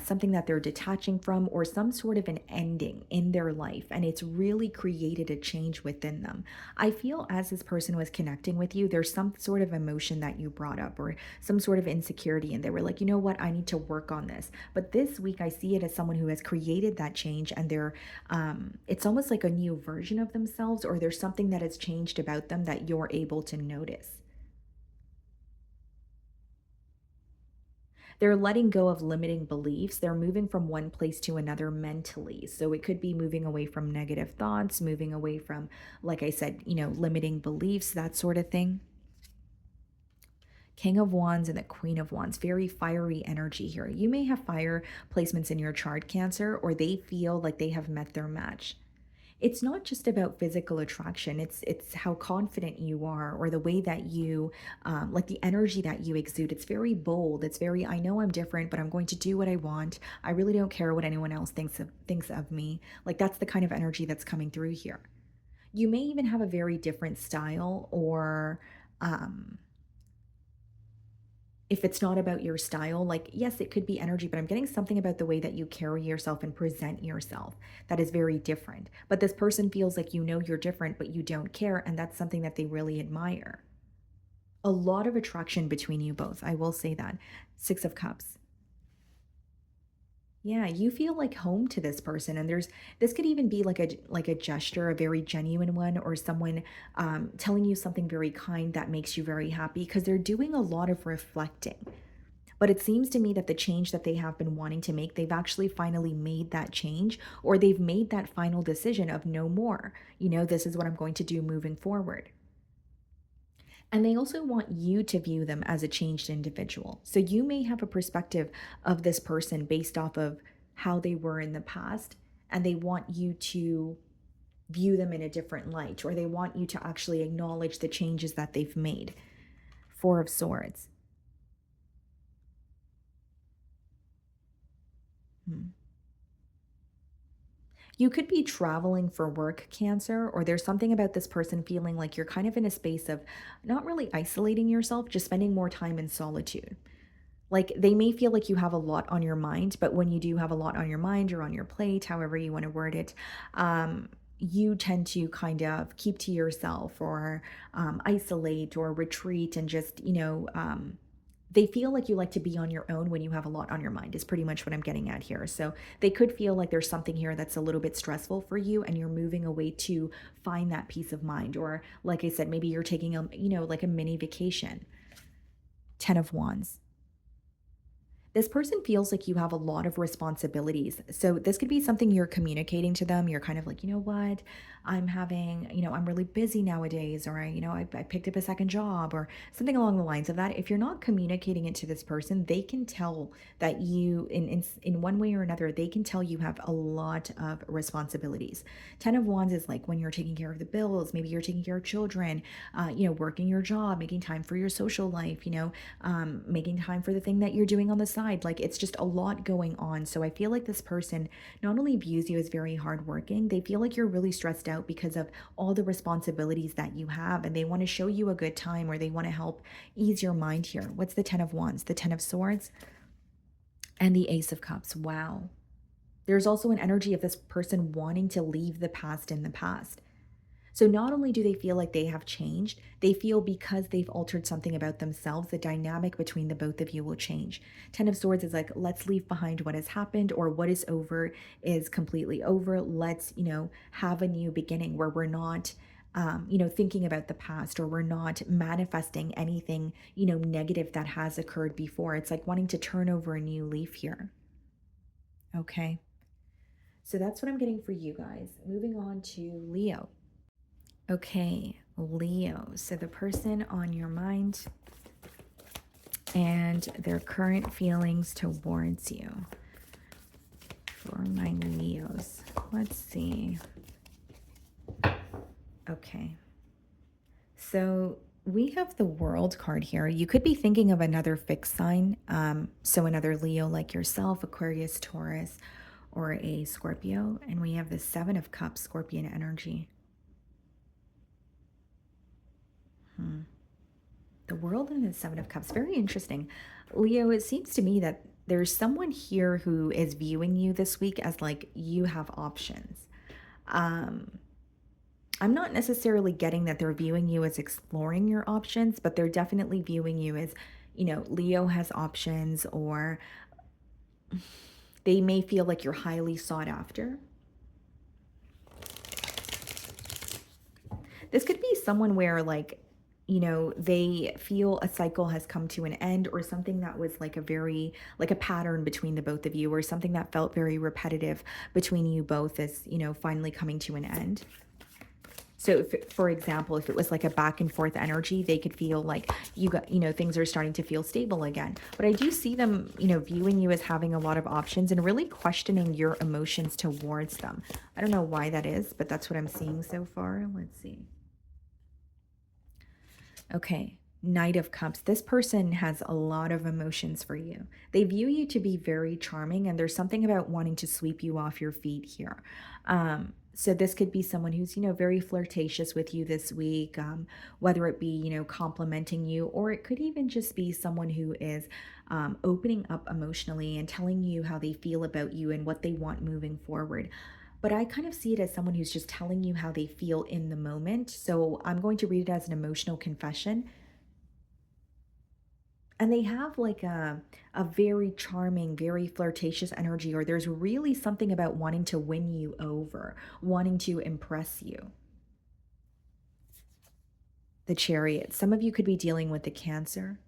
something that they're detaching from, or some sort of an ending in their life. And it's really created a change within them. I feel as this person was connecting with you, there's some sort of emotion that you brought up, or some sort of insecurity. And they were like, you know what, I need to work on this. But this week, I see it as someone who has created that change, and it's almost like a new version of themselves, or there's something that has changed about them that you're able to notice. They're letting go of limiting beliefs. They're moving from one place to another mentally. So it could be moving away from negative thoughts, moving away from, like I said, limiting beliefs, that sort of thing. King of Wands and the Queen of Wands, very fiery energy here. You may have fire placements in your chart, Cancer, or they feel like they have met their match. It's not just about physical attraction. It's how confident you are, or the way that you like the energy that you exude. It's very bold. It's very, I know I'm different, but I'm going to do what I want. I really don't care what anyone else thinks of me. Like, that's the kind of energy that's coming through here. You may even have a very different style, or um if it's not about your style, like, yes, it could be energy, but I'm getting something about the way that you carry yourself and present yourself that is very different. But this person feels like you're different, but you don't care. And that's something that they really admire. A lot of attraction between you both. I will say that. Six of Cups. Yeah, you feel like home to this person, and this could even be like a gesture, a very genuine one, or someone telling you something very kind that makes you very happy because they're doing a lot of reflecting. But it seems to me that the change that they have been wanting to make, they've actually finally made that change, or they've made that final decision of no more. This is what I'm going to do moving forward. And they also want you to view them as a changed individual. So you may have a perspective of this person based off of how they were in the past, and they want you to view them in a different light, or they want you to actually acknowledge the changes that they've made. Four of Swords. Hmm. You could be traveling for work, Cancer, or there's something about this person feeling like you're kind of in a space of not really isolating yourself, just spending more time in solitude. Like, they may feel like you have a lot on your mind, but when you do have a lot on your mind or on your plate, however you want to word it, you tend to kind of keep to yourself, or isolate or retreat, and just, they feel like you like to be on your own when you have a lot on your mind, is pretty much what I'm getting at here. So they could feel like there's something here that's a little bit stressful for you, and you're moving away to find that peace of mind. Or, like I said, maybe you're taking like a mini vacation. 10 of Wands. This person feels like you have a lot of responsibilities. So this could be something you're communicating to them. You're kind of like, you know what, I'm really busy nowadays, or I picked up a second job, or something along the lines of that. If you're not communicating it to this person, they can tell that you, in one way or another, they can tell you have a lot of responsibilities. 10 of Wands is like when you're taking care of the bills, maybe you're taking care of children, working your job, making time for your social life, making time for the thing that you're doing on the side. Like, it's just a lot going on. So I feel like this person not only views you as very hardworking, they feel like you're really stressed out because of all the responsibilities that you have, and they want to show you a good time, or they want to help ease your mind here. What's the 10 of Wands? The 10 of Swords and the Ace of Cups. Wow. There's also an energy of this person wanting to leave the past in the past. So not only do they feel like they have changed, they feel because they've altered something about themselves, the dynamic between the both of you will change. 10 of Swords is like, let's leave behind what has happened, or what is over is completely over. Let's, have a new beginning where we're not, thinking about the past, or we're not manifesting anything, negative that has occurred before. It's like wanting to turn over a new leaf here. Okay. So that's what I'm getting for you guys. Moving on to Leo. Okay, Leo. So the person on your mind and their current feelings towards you. For my Leos. Let's see. Okay. So we have the World card here. You could be thinking of another fixed sign. So another Leo like yourself, Aquarius, Taurus, or a Scorpio. And we have the Seven of Cups, Scorpion energy. The World and the Seven of Cups. Very interesting. Leo, it seems to me that there's someone here who is viewing you this week as like you have options. I'm not necessarily getting that they're viewing you as exploring your options, but they're definitely viewing you as, Leo has options, or they may feel like you're highly sought after. This could be someone where, like, they feel a cycle has come to an end, or something that was like a pattern between the both of you, or something that felt very repetitive between you both is, finally coming to an end. So if, for example, if it was like a back and forth energy, they could feel like things are starting to feel stable again. But I do see them, viewing you as having a lot of options and really questioning your emotions towards them. I don't know why that is, but that's what I'm seeing so far. Let's see. Okay, Knight of Cups. This person has a lot of emotions for you. They view you to be very charming, and there's something about wanting to sweep you off your feet here. So this could be someone who's, very flirtatious with you this week, whether it be, complimenting you, or it could even just be someone who is opening up emotionally and telling you how they feel about you and what they want moving forward. But I kind of see it as someone who's just telling you how they feel in the moment. So I'm going to read it as an emotional confession. And they have like a very charming, very flirtatious energy, or there's really something about wanting to win you over, wanting to impress you. The Chariot. Some of you could be dealing with the Cancer.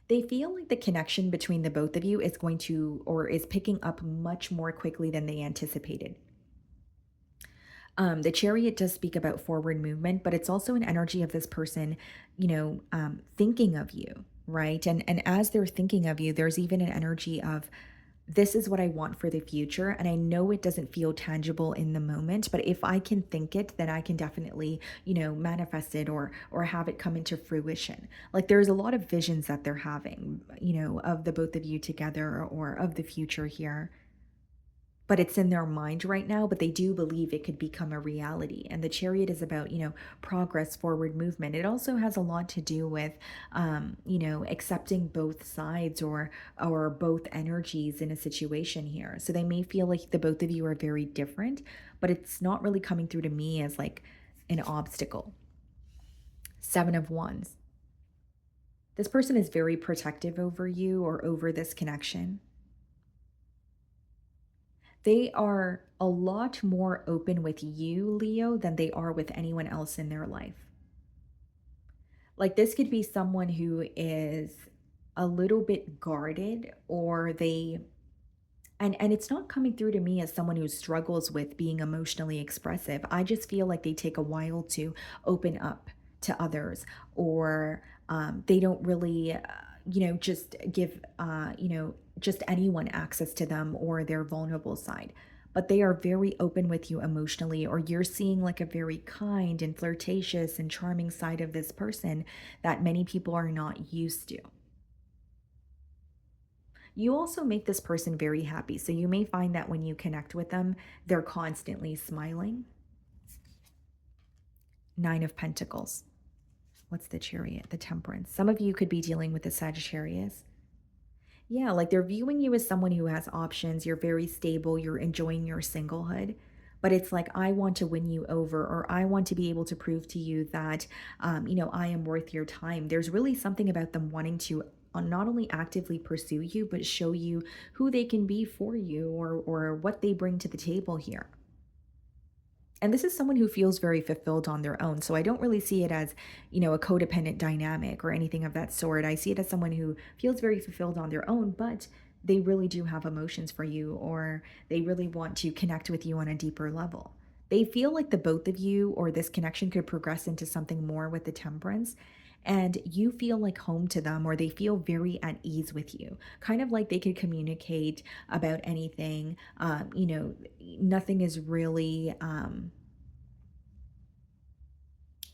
They feel like the connection between the both of you is going to, or is picking up much more quickly than they anticipated. The Chariot does speak about forward movement, but it's also an energy of this person, thinking of you, right? And as they're thinking of you, there's even an energy of, this is what I want for the future. And I know it doesn't feel tangible in the moment, but if I can think it, then I can definitely, manifest it, or have it come into fruition. Like there's a lot of visions that they're having, of the both of you together, or of the future here, but it's in their mind right now, but they do believe it could become a reality. And the Chariot is about, progress, forward movement. It also has a lot to do with, accepting both sides, or both energies in a situation here. So they may feel like the both of you are very different, but it's not really coming through to me as like an obstacle. Seven of Wands. This person is very protective over you, or over this connection. They are a lot more open with you, Leo, than they are with anyone else in their life. Like this could be someone who is a little bit guarded, or they, and it's not coming through to me as someone who struggles with being emotionally expressive. I just feel like they take a while to open up to others, or they don't really, just give, just anyone access to them or their vulnerable side. But they are very open with you emotionally, or you're seeing like a very kind and flirtatious and charming side of this person that many people are not used to. You also make this person very happy. So you may find that when you connect with them, they're constantly smiling. Nine of Pentacles. What's the Chariot? The Temperance. Some of you could be dealing with the Sagittarius. Yeah, like they're viewing you as someone who has options. You're very stable. You're enjoying your singlehood. But it's like, I want to win you over, or I want to be able to prove to you that, I am worth your time. There's really something about them wanting to, not only actively pursue you, but show you who they can be for you, or what they bring to the table here. And this is someone who feels very fulfilled on their own. So I don't really see it as, a codependent dynamic or anything of that sort. I see it as someone who feels very fulfilled on their own, but they really do have emotions for you, or they really want to connect with you on a deeper level. They feel like the both of you, or this connection, could progress into something more with the Temperance. And you feel like home to them, or they feel very at ease with you. Kind of like they could communicate about anything. Nothing is really,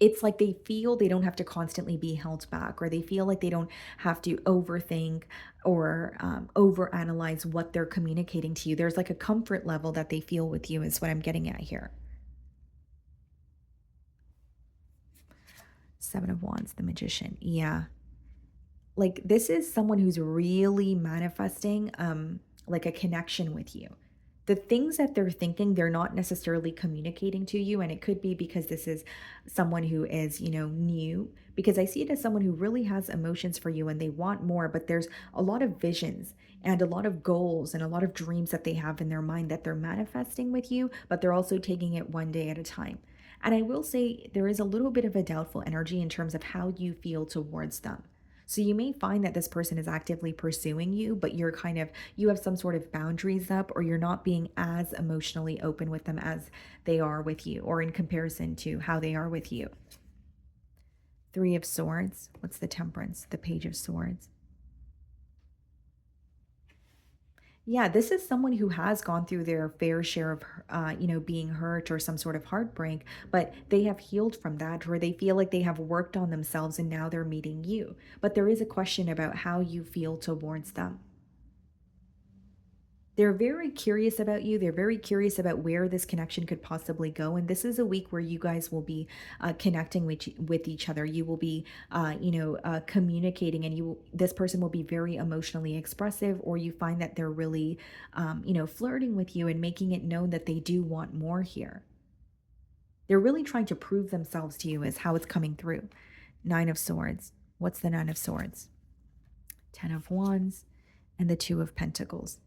it's like they feel they don't have to constantly be held back, or they feel like they don't have to overthink, or overanalyze what they're communicating to you. There's like a comfort level that they feel with you, is what I'm getting at here. Seven of Wands, the Magician. Yeah. Like this is someone who's really manifesting like a connection with you. The things that they're thinking, they're not necessarily communicating to you, and it could be because this is someone who is, new, because I see it as someone who really has emotions for you and they want more, but there's a lot of visions and a lot of goals and a lot of dreams that they have in their mind that they're manifesting with you, but they're also taking it one day at a time. And I will say there is a little bit of a doubtful energy in terms of how you feel towards them. So you may find that this person is actively pursuing you, but you have some sort of boundaries up, or you're not being as emotionally open with them as they are with you, or in comparison to how they are with you. Three of Swords. What's the Temperance? The Page of Swords. Yeah, this is someone who has gone through their fair share of, being hurt, or some sort of heartbreak, but they have healed from that, or they feel like they have worked on themselves and now they're meeting you. But there is a question about how you feel towards them. They're very curious about you. They're very curious about where this connection could possibly go. And this is a week where you guys will be connecting with each other. You will be, communicating, and this person will be very emotionally expressive, or you find that they're really, flirting with you and making it known that they do want more here. They're really trying to prove themselves to you, is how it's coming through. Nine of Swords. What's the Nine of Swords? Ten of Wands and the Two of Pentacles.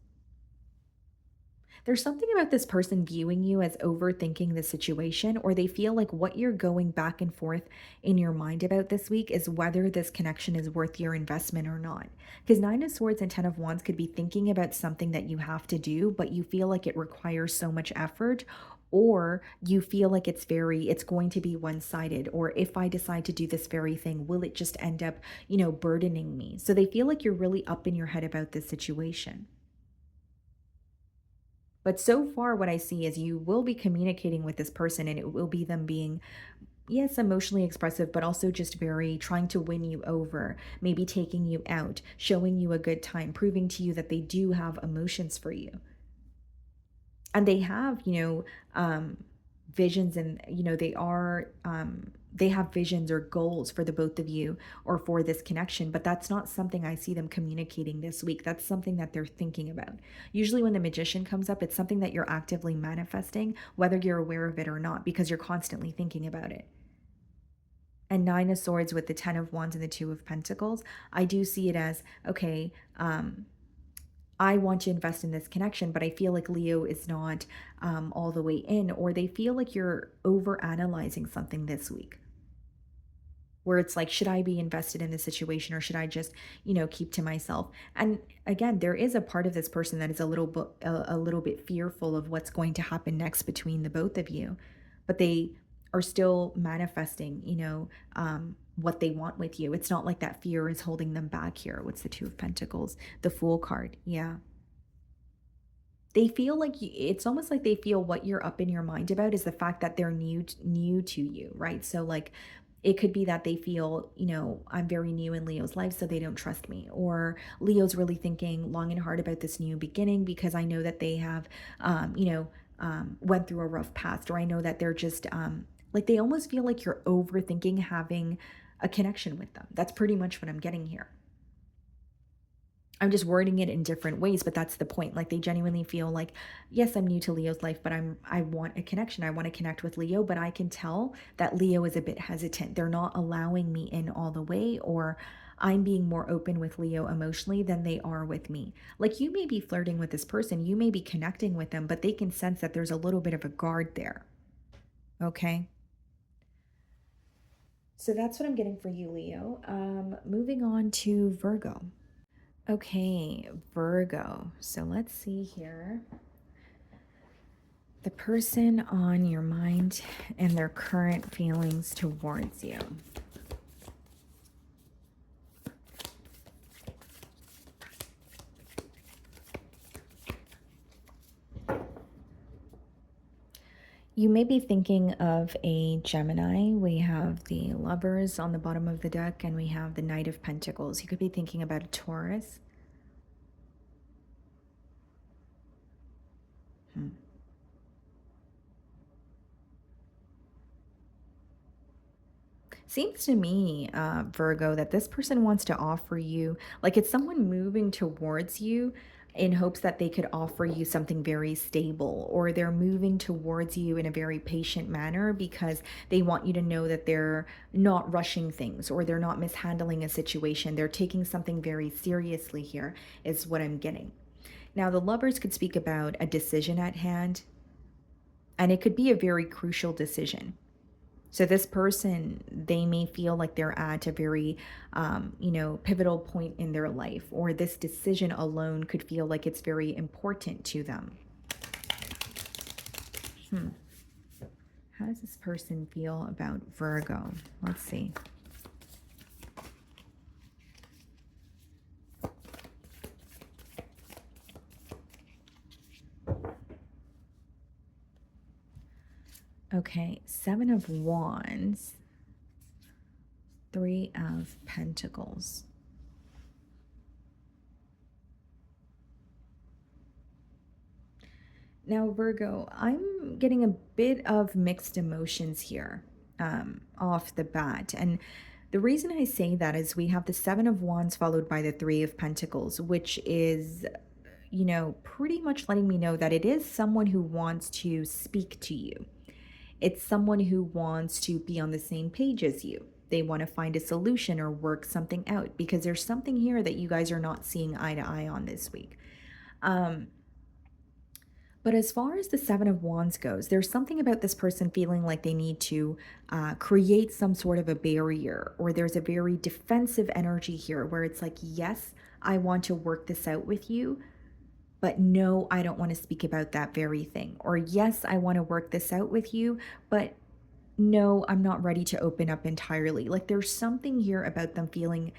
There's something about this person viewing you as overthinking the situation, or they feel like what you're going back and forth in your mind about this week is whether this connection is worth your investment or not. Because Nine of Swords and Ten of Wands could be thinking about something that you have to do, but you feel like it requires so much effort, or you feel like it's going to be one-sided, or if I decide to do this very thing, will it just end up, burdening me? So they feel like you're really up in your head about this situation. But so far, what I see is you will be communicating with this person, and it will be them being, yes, emotionally expressive, but also just very trying to win you over, maybe taking you out, showing you a good time, proving to you that they do have emotions for you. And they have, visions, and, they have visions or goals for the both of you or for this connection, but that's not something I see them communicating this week. That's something that they're thinking about. Usually when the Magician comes up, it's something that you're actively manifesting, whether you're aware of it or not, because you're constantly thinking about it. And Nine of Swords with the Ten of Wands and the Two of Pentacles, I do see it as, okay, I want to invest in this connection, but I feel like Leo is not all the way in, or they feel like you're over analyzing something this week, where it's like, should I be invested in this situation, or should I just, keep to myself? And again, there is a part of this person that is a little bit fearful of what's going to happen next between the both of you, but they are still manifesting, what they want with you. It's not like that fear is holding them back here. What's the Two of Pentacles? The Fool card. Yeah. They feel like it's almost like they feel what you're up in your mind about is the fact that they're new to you, right? So like it could be that they feel, I'm very new in Leo's life, so they don't trust me. Or Leo's really thinking long and hard about this new beginning because I know that they have, went through a rough past, or I know that they're just, like they almost feel like you're overthinking having a connection with them. That's pretty much what I'm getting here. I'm just wording it in different ways, but that's the point. Like they genuinely feel like, yes, I'm new to Leo's life, but I want a connection. I want to connect with Leo, but I can tell that Leo is a bit hesitant. They're not allowing me in all the way, or I'm being more open with Leo emotionally than they are with me. Like you may be flirting with this person, you may be connecting with them, but they can sense that there's a little bit of a guard there. Okay? So that's what I'm getting for you, Leo. Moving on to Virgo. Okay, Virgo. So let's see here. The person on your mind and their current feelings towards you. You may be thinking of a Gemini. We have the Lovers on the bottom of the deck, and we have the Knight of Pentacles. You could be thinking about a Taurus. Seems to me, Virgo, that this person wants to offer you, like it's someone moving towards you in hopes that they could offer you something very stable, or they're moving towards you in a very patient manner because they want you to know that they're not rushing things, or they're not mishandling a situation. They're taking something very seriously here, is what I'm getting. Now, the Lovers could speak about a decision at hand, and it could be a very crucial decision. So this person, they may feel like they're at a very, pivotal point in their life, or this decision alone could feel like it's very important to them. How does this person feel about Virgo? Let's see. Okay, Seven of Wands, Three of Pentacles. Now, Virgo, I'm getting a bit of mixed emotions here off the bat. And the reason I say that is we have the Seven of Wands followed by the Three of Pentacles, which is, pretty much letting me know that it is someone who wants to speak to you. It's someone who wants to be on the same page as you. They want to find a solution or work something out because there's something here that you guys are not seeing eye to eye on this week. Um, but as far as the Seven of Wands goes, there's something about this person feeling like they need to create some sort of a barrier, or there's a very defensive energy here where it's like, yes, I want to work this out with you, but no, I don't want to speak about that very thing. Or yes, I want to work this out with you, but no, I'm not ready to open up entirely. Like there's something here about them feeling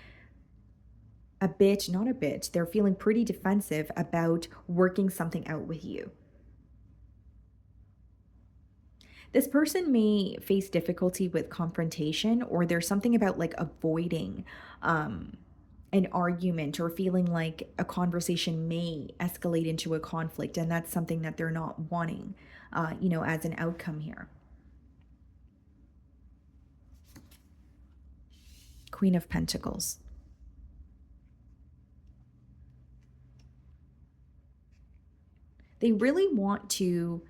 a bit, not a bit, they're feeling pretty defensive about working something out with you. This person may face difficulty with confrontation, or there's something about like avoiding um, an argument or feeling like a conversation may escalate into a conflict. And that's something that they're not wanting, as an outcome here. Queen of Pentacles. They really want to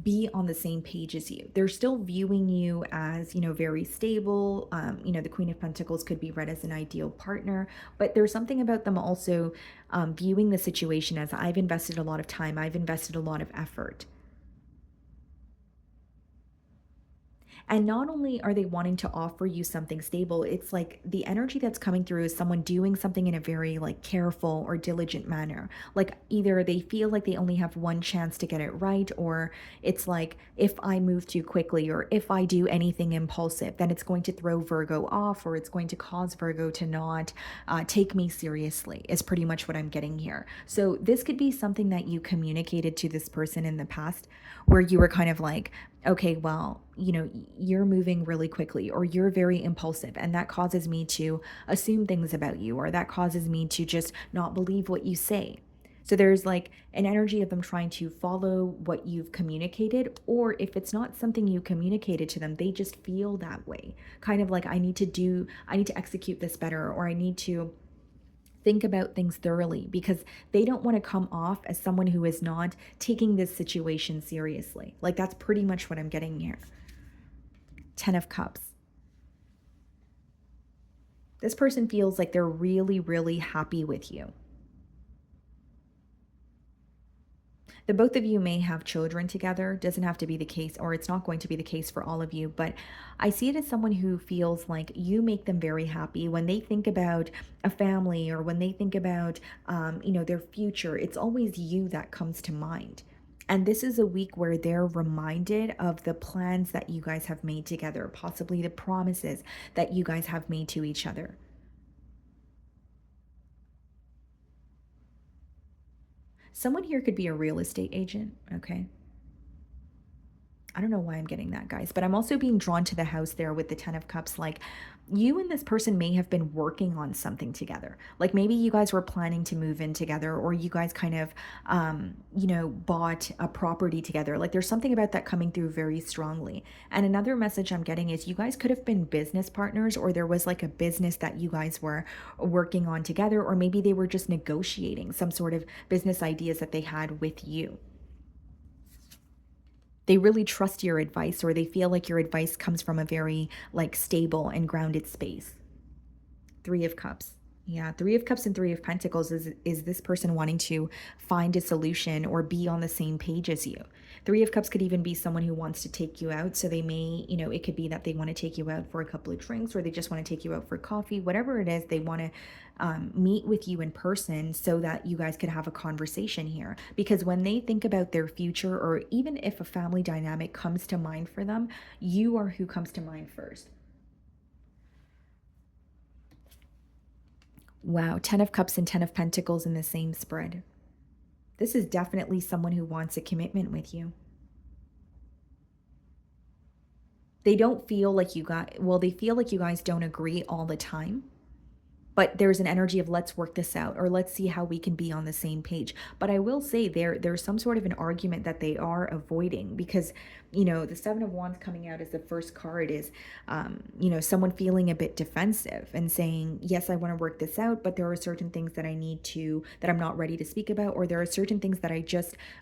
be on the same page as you. They're still viewing you as, very stable. The Queen of Pentacles could be read as an ideal partner, but there's something about them also viewing the situation as I've invested a lot of time, I've invested a lot of effort. And not only are they wanting to offer you something stable, it's like the energy that's coming through is someone doing something in a very like careful or diligent manner. Like either they feel like they only have one chance to get it right, or it's like if I move too quickly or if I do anything impulsive, then it's going to throw Virgo off, or it's going to cause Virgo to not take me seriously, is pretty much what I'm getting here. So this could be something that you communicated to this person in the past where you were kind of like, okay, well, you're moving really quickly, or you're very impulsive, and that causes me to assume things about you, or that causes me to just not believe what you say. So there's like an energy of them trying to follow what you've communicated, or if it's not something you communicated to them, they just feel that way. Kind of like, I need to execute this better, or I need to think about things thoroughly, because they don't want to come off as someone who is not taking this situation seriously. Like that's pretty much what I'm getting here. Ten of Cups. This person feels like they're really, really happy with you. The both of you may have children together. Doesn't have to be the case, or it's not going to be the case for all of you, but I see it as someone who feels like you make them very happy when they think about a family, or when they think about their future. It's always you that comes to mind. And this is a week where they're reminded of the plans that you guys have made together, possibly the promises that you guys have made to each other. Someone here could be a real estate agent, okay? I don't know why I'm getting that, guys, but I'm also being drawn to the house there with the Ten of Cups. Like you and this person may have been working on something together. Like maybe you guys were planning to move in together, or you guys kind of, bought a property together. Like there's something about that coming through very strongly. And another message I'm getting is you guys could have been business partners, or there was like a business that you guys were working on together, or maybe they were just negotiating some sort of business ideas that they had with you. They really trust your advice, or they feel like your advice comes from a very like stable and grounded space. Three of Cups. Yeah, Three of Cups and Three of Pentacles is this person wanting to find a solution or be on the same page as you. Three of Cups could even be someone who wants to take you out. So they may, it could be that they want to take you out for a couple of drinks, or they just want to take you out for coffee, whatever it is, they want to meet with you in person so that you guys could have a conversation here. Because when they think about their future, or even if a family dynamic comes to mind for them, you are who comes to mind first. Wow, Ten of Cups and Ten of Pentacles in the same spread. This is definitely someone who wants a commitment with you. They don't feel like they feel like you guys don't agree all the time, but there's an energy of let's work this out, or let's see how we can be on the same page. But I will say there's some sort of an argument that they are avoiding, because the Seven of Wands coming out as the first card is someone feeling a bit defensive and saying, yes, I want to work this out, but there are certain things that that I'm not ready to speak about, or there are certain things that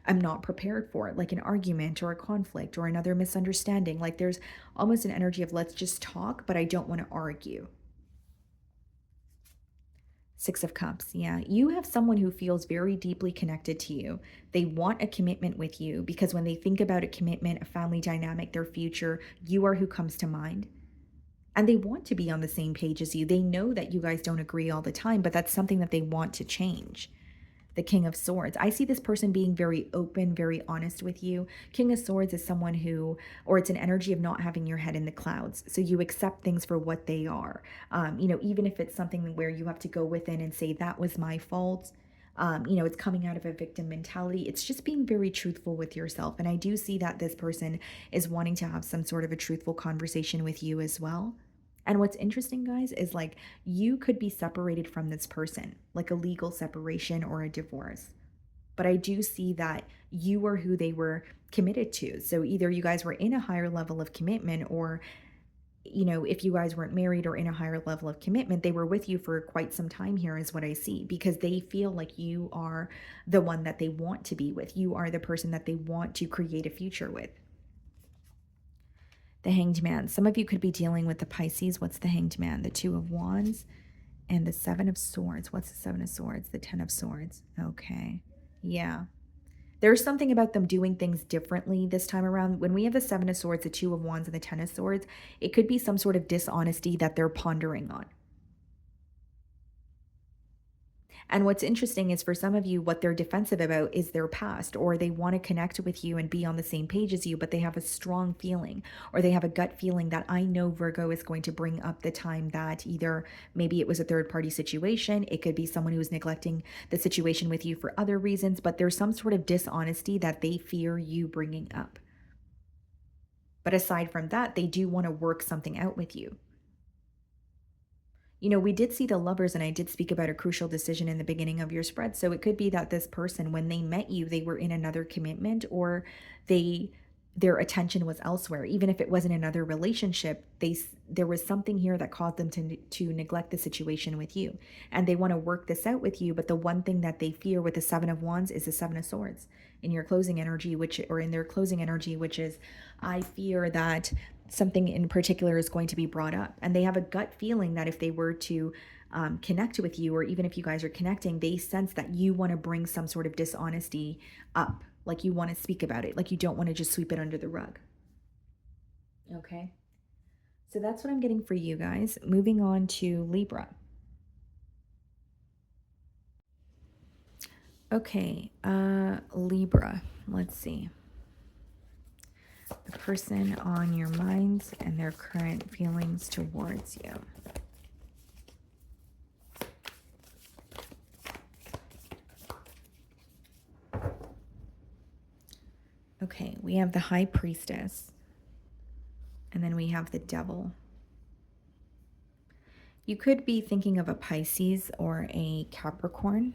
I'm not prepared for, like an argument or a conflict or another misunderstanding. Like there's almost an energy of let's just talk, but I don't want to argue. Six of Cups. Yeah. You have someone who feels very deeply connected to you. They want a commitment with you, because when they think about a commitment, a family dynamic, their future, you are who comes to mind. And they want to be on the same page as you. They know that you guys don't agree all the time, but that's something that they want to change. The King of Swords. I see this person being very open, very honest with you. King of Swords is someone or it's an energy of not having your head in the clouds. So you accept things for what they are. Even if it's something where you have to go within and say, that was my fault. It's coming out of a victim mentality. It's just being very truthful with yourself. And I do see that this person is wanting to have some sort of a truthful conversation with you as well. And what's interesting, guys, is like you could be separated from this person, like a legal separation or a divorce. But I do see that you are who they were committed to. So either you guys were in a higher level of commitment, or, if you guys weren't married or in a higher level of commitment, they were with you for quite some time here, is what I see, because they feel like you are the one that they want to be with. You are the person that they want to create a future with. The Hanged Man. Some of you could be dealing with the Pisces. What's the Hanged Man? The Two of Wands and the Seven of Swords. What's the Seven of Swords? The Ten of Swords. Okay. Yeah. There's something about them doing things differently this time around. When we have the Seven of Swords, the Two of Wands, and the Ten of Swords, it could be some sort of dishonesty that they're pondering on. And what's interesting is, for some of you, what they're defensive about is their past, or they want to connect with you and be on the same page as you, but they have a strong feeling, or they have a gut feeling that I know Virgo is going to bring up the time that either maybe it was a third party situation. It could be someone who is neglecting the situation with you for other reasons, but there's some sort of dishonesty that they fear you bringing up. But aside from that, they do want to work something out with you. We did see the Lovers, and I did speak about a crucial decision in the beginning of your spread. So it could be that this person, when they met you, they were in another commitment, or their attention was elsewhere. Even if it wasn't another relationship, there was something here that caused them to neglect the situation with you. And they want to work this out with you. But the one thing that they fear with the Seven of Wands is the Seven of Swords in your closing energy, in their closing energy, which is, I fear that something in particular is going to be brought up. And they have a gut feeling that if they were to connect with you, or even if you guys are connecting, they sense that you want to bring some sort of dishonesty up. Like you want to speak about it. Like you don't want to just sweep it under the rug. Okay. So that's what I'm getting for you guys. Moving on to Libra. Okay. Libra. Let's see. The person on your minds and their current feelings towards you. Okay, we have the High Priestess, and then we have the Devil. You could be thinking of a Pisces or a Capricorn.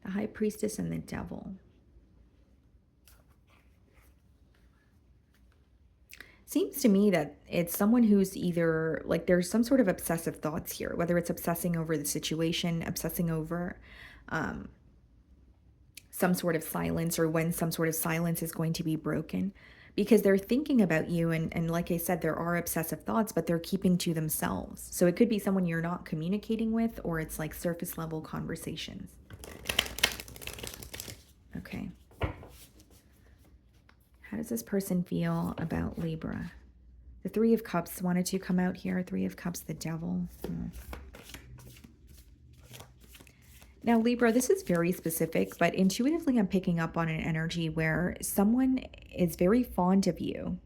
The High Priestess and the Devil. Seems to me that it's someone who's either, like, there's some sort of obsessive thoughts here, whether it's obsessing over the situation, obsessing over some sort of silence, or when some sort of silence is going to be broken, because they're thinking about you. And like I said, there are obsessive thoughts, but they're keeping to themselves. So it could be someone you're not communicating with, or it's like surface level conversations. Okay. How does this person feel about Libra? The Three of Cups wanted to come out here. Three of Cups, the Devil. Now, Libra, this is very specific, but intuitively I'm picking up on an energy where someone is very fond of you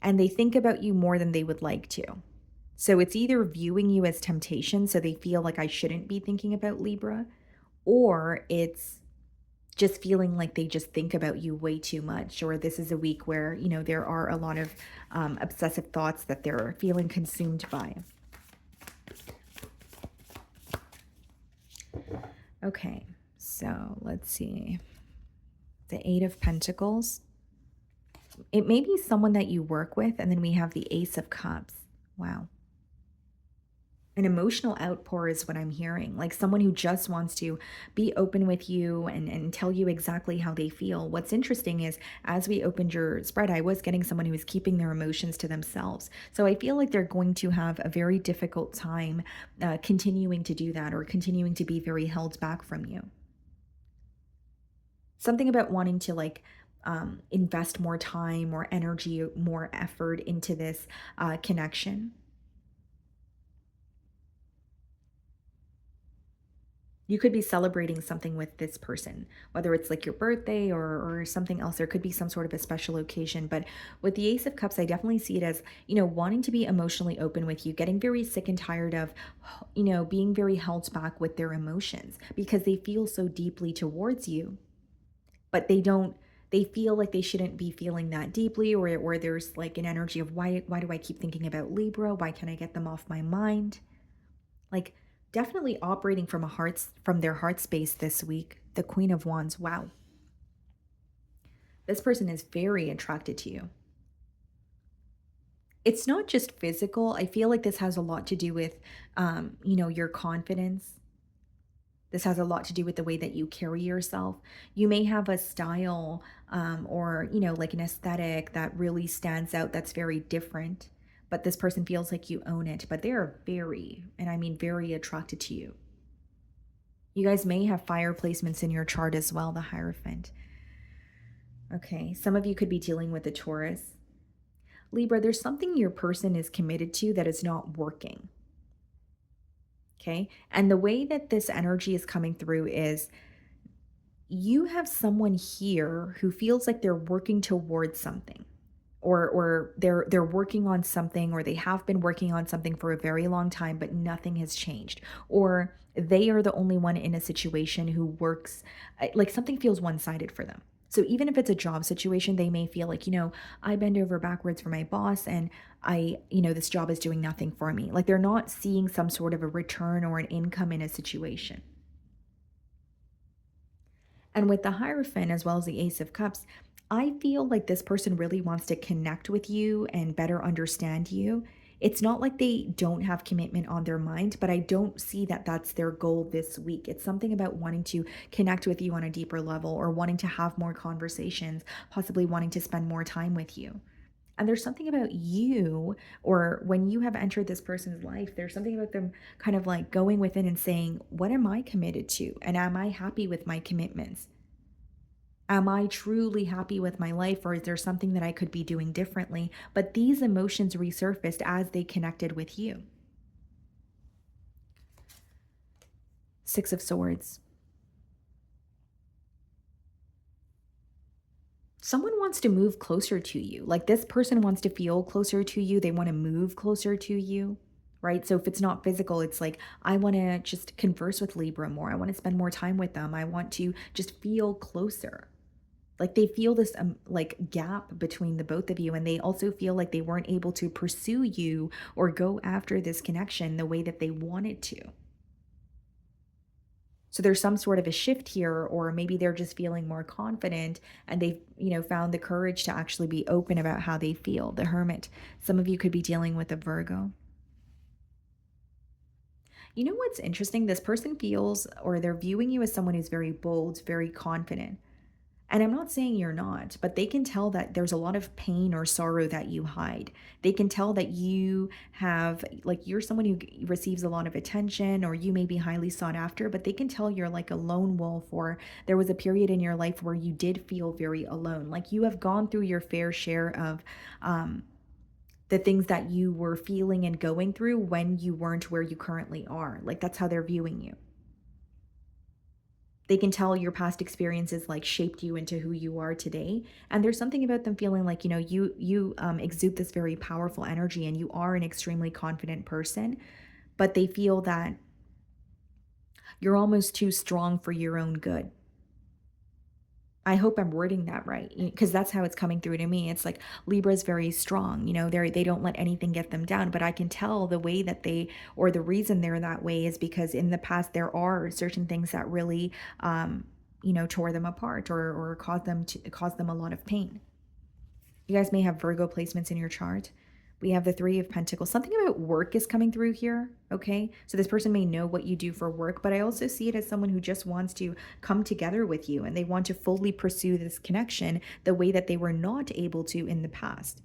and they think about you more than they would like to. So it's either viewing you as temptation, so they feel like I shouldn't be thinking about Libra, or it's just feeling like they just think about you way too much, or this is a week where, there are a lot of obsessive thoughts that they're feeling consumed by. Okay, so let's see. The Eight of Pentacles. It may be someone that you work with, and then we have the Ace of Cups. Wow. An emotional outpour is what I'm hearing. Like someone who just wants to be open with you and tell you exactly how they feel. What's interesting is as we opened your spread, I was getting someone who is keeping their emotions to themselves. So I feel like they're going to have a very difficult time continuing to do that or continuing to be very held back from you. Something about wanting to invest more time, more energy, more effort into this connection. You could be celebrating something with this person, whether it's like your birthday or something else. There could be some sort of a special occasion. But with the Ace of Cups, I definitely see it as, wanting to be emotionally open with you, getting very sick and tired of, being very held back with their emotions because they feel so deeply towards you, but they feel like they shouldn't be feeling that deeply, or there's like an energy of why do I keep thinking about Libra? Why can't I get them off my mind? Like, definitely operating from their heart space this week. The Queen of Wands. Wow. This person is very attracted to you. It's not just physical. I feel like this has a lot to do with your confidence. This has a lot to do with the way that you carry yourself. You may have a style or, like an aesthetic that really stands out that's very different, but this person feels like you own it. But they are very, and I mean very attracted to you. You guys may have fire placements in your chart as well, the Hierophant. Okay, some of you could be dealing with a Taurus. Libra, there's something your person is committed to that is not working. Okay, and the way that this energy is coming through is you have someone here who feels like they're working towards something, or they're working on something, or they have been working on something for a very long time but nothing has changed, or they are the only one in a situation who works like something feels one-sided for them. So even if it's a job situation, they may feel like, I bend over backwards for my boss and this job is doing nothing for me. Like they're not seeing some sort of a return or an income in a situation. And with the Hierophant as well as the Ace of Cups, I feel like this person really wants to connect with you and better understand you. It's not like they don't have commitment on their mind, but I don't see that that's their goal this week. It's something about wanting to connect with you on a deeper level or wanting to have more conversations, possibly wanting to spend more time with you. And there's something about you, or when you have entered this person's life, there's something about them kind of like going within and saying, what am I committed to? And am I happy with my commitments? Am I truly happy with my life, or is there something that I could be doing differently? But these emotions resurfaced as they connected with you. Six of Swords. Someone wants to move closer to you. Like this person wants to feel closer to you. They want to move closer to you, right? So if it's not physical, it's like, I want to just converse with Libra more. I want to spend more time with them. I want to just feel closer. Like they feel this like gap between the both of you, and they also feel like they weren't able to pursue you or go after this connection the way that they wanted to. So there's some sort of a shift here, or maybe they're just feeling more confident and they've, found the courage to actually be open about how they feel. The Hermit. Some of you could be dealing with a Virgo. You know what's interesting? This person feels, or they're viewing you as someone who's very bold, very confident. And I'm not saying you're not, but they can tell that there's a lot of pain or sorrow that you hide. They can tell that you have, like, you're someone who receives a lot of attention, or you may be highly sought after, but they can tell you're like a lone wolf, or there was a period in your life where you did feel very alone. Like you have gone through your fair share of the things that you were feeling and going through when you weren't where you currently are. Like that's how they're viewing you. They can tell your past experiences like shaped you into who you are today, and there's something about them feeling like, you exude this very powerful energy and you are an extremely confident person, but they feel that you're almost too strong for your own good. I hope I'm wording that right, because that's how it's coming through to me. It's like Libra's very strong, they don't let anything get them down, but I can tell the way that or the reason they're that way is because in the past there are certain things that really, tore them apart or caused them a lot of pain. You guys may have Virgo placements in your chart. We have the Three of Pentacles. Something about work is coming through here, okay? So this person may know what you do for work, but I also see it as someone who just wants to come together with you and they want to fully pursue this connection the way that they were not able to in the past.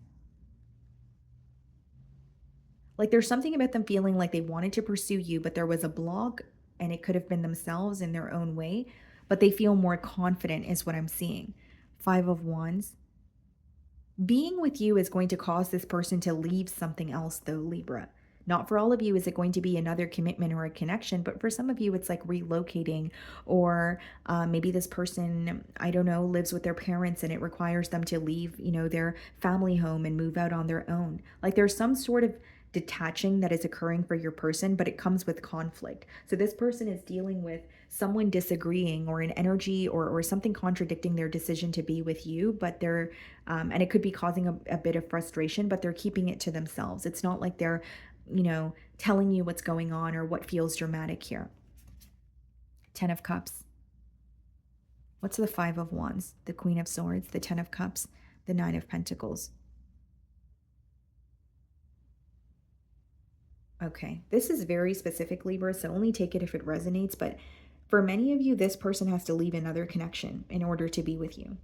Like there's something about them feeling like they wanted to pursue you, but there was a block and it could have been themselves in their own way, but they feel more confident is what I'm seeing. Five of Wands. Being with you is going to cause this person to leave something else, though, Libra. Not for all of you is it going to be another commitment or a connection, but for some of you, it's like relocating, or maybe this person, I don't know, lives with their parents and it requires them to leave, their family home and move out on their own. Like there's some sort of detaching that is occurring for your person, but it comes with conflict. So this person is dealing with someone disagreeing or an energy or something contradicting their decision to be with you, but they're and it could be causing a bit of frustration, but they're keeping it to themselves. It's not like they're telling you what's going on or what feels dramatic here. Ten of Cups. What's the Five of Wands? The Queen of Swords, the Ten of Cups, the Nine of Pentacles. Okay, this is very specific, Libra, so only take it if it resonates, but for many of you, this person has to leave another connection in order to be with you.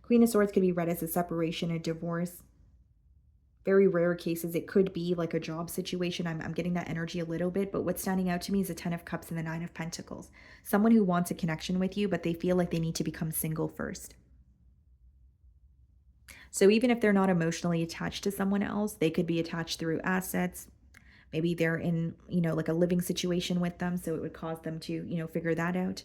Queen of Swords could be read as a separation, a divorce. Very rare cases, it could be like a job situation. I'm getting that energy a little bit, but what's standing out to me is the Ten of Cups and the Nine of Pentacles. Someone who wants a connection with you, but they feel like they need to become single first. So even if they're not emotionally attached to someone else, they could be attached through assets. Maybe they're in, like a living situation with them, so it would cause them to, figure that out.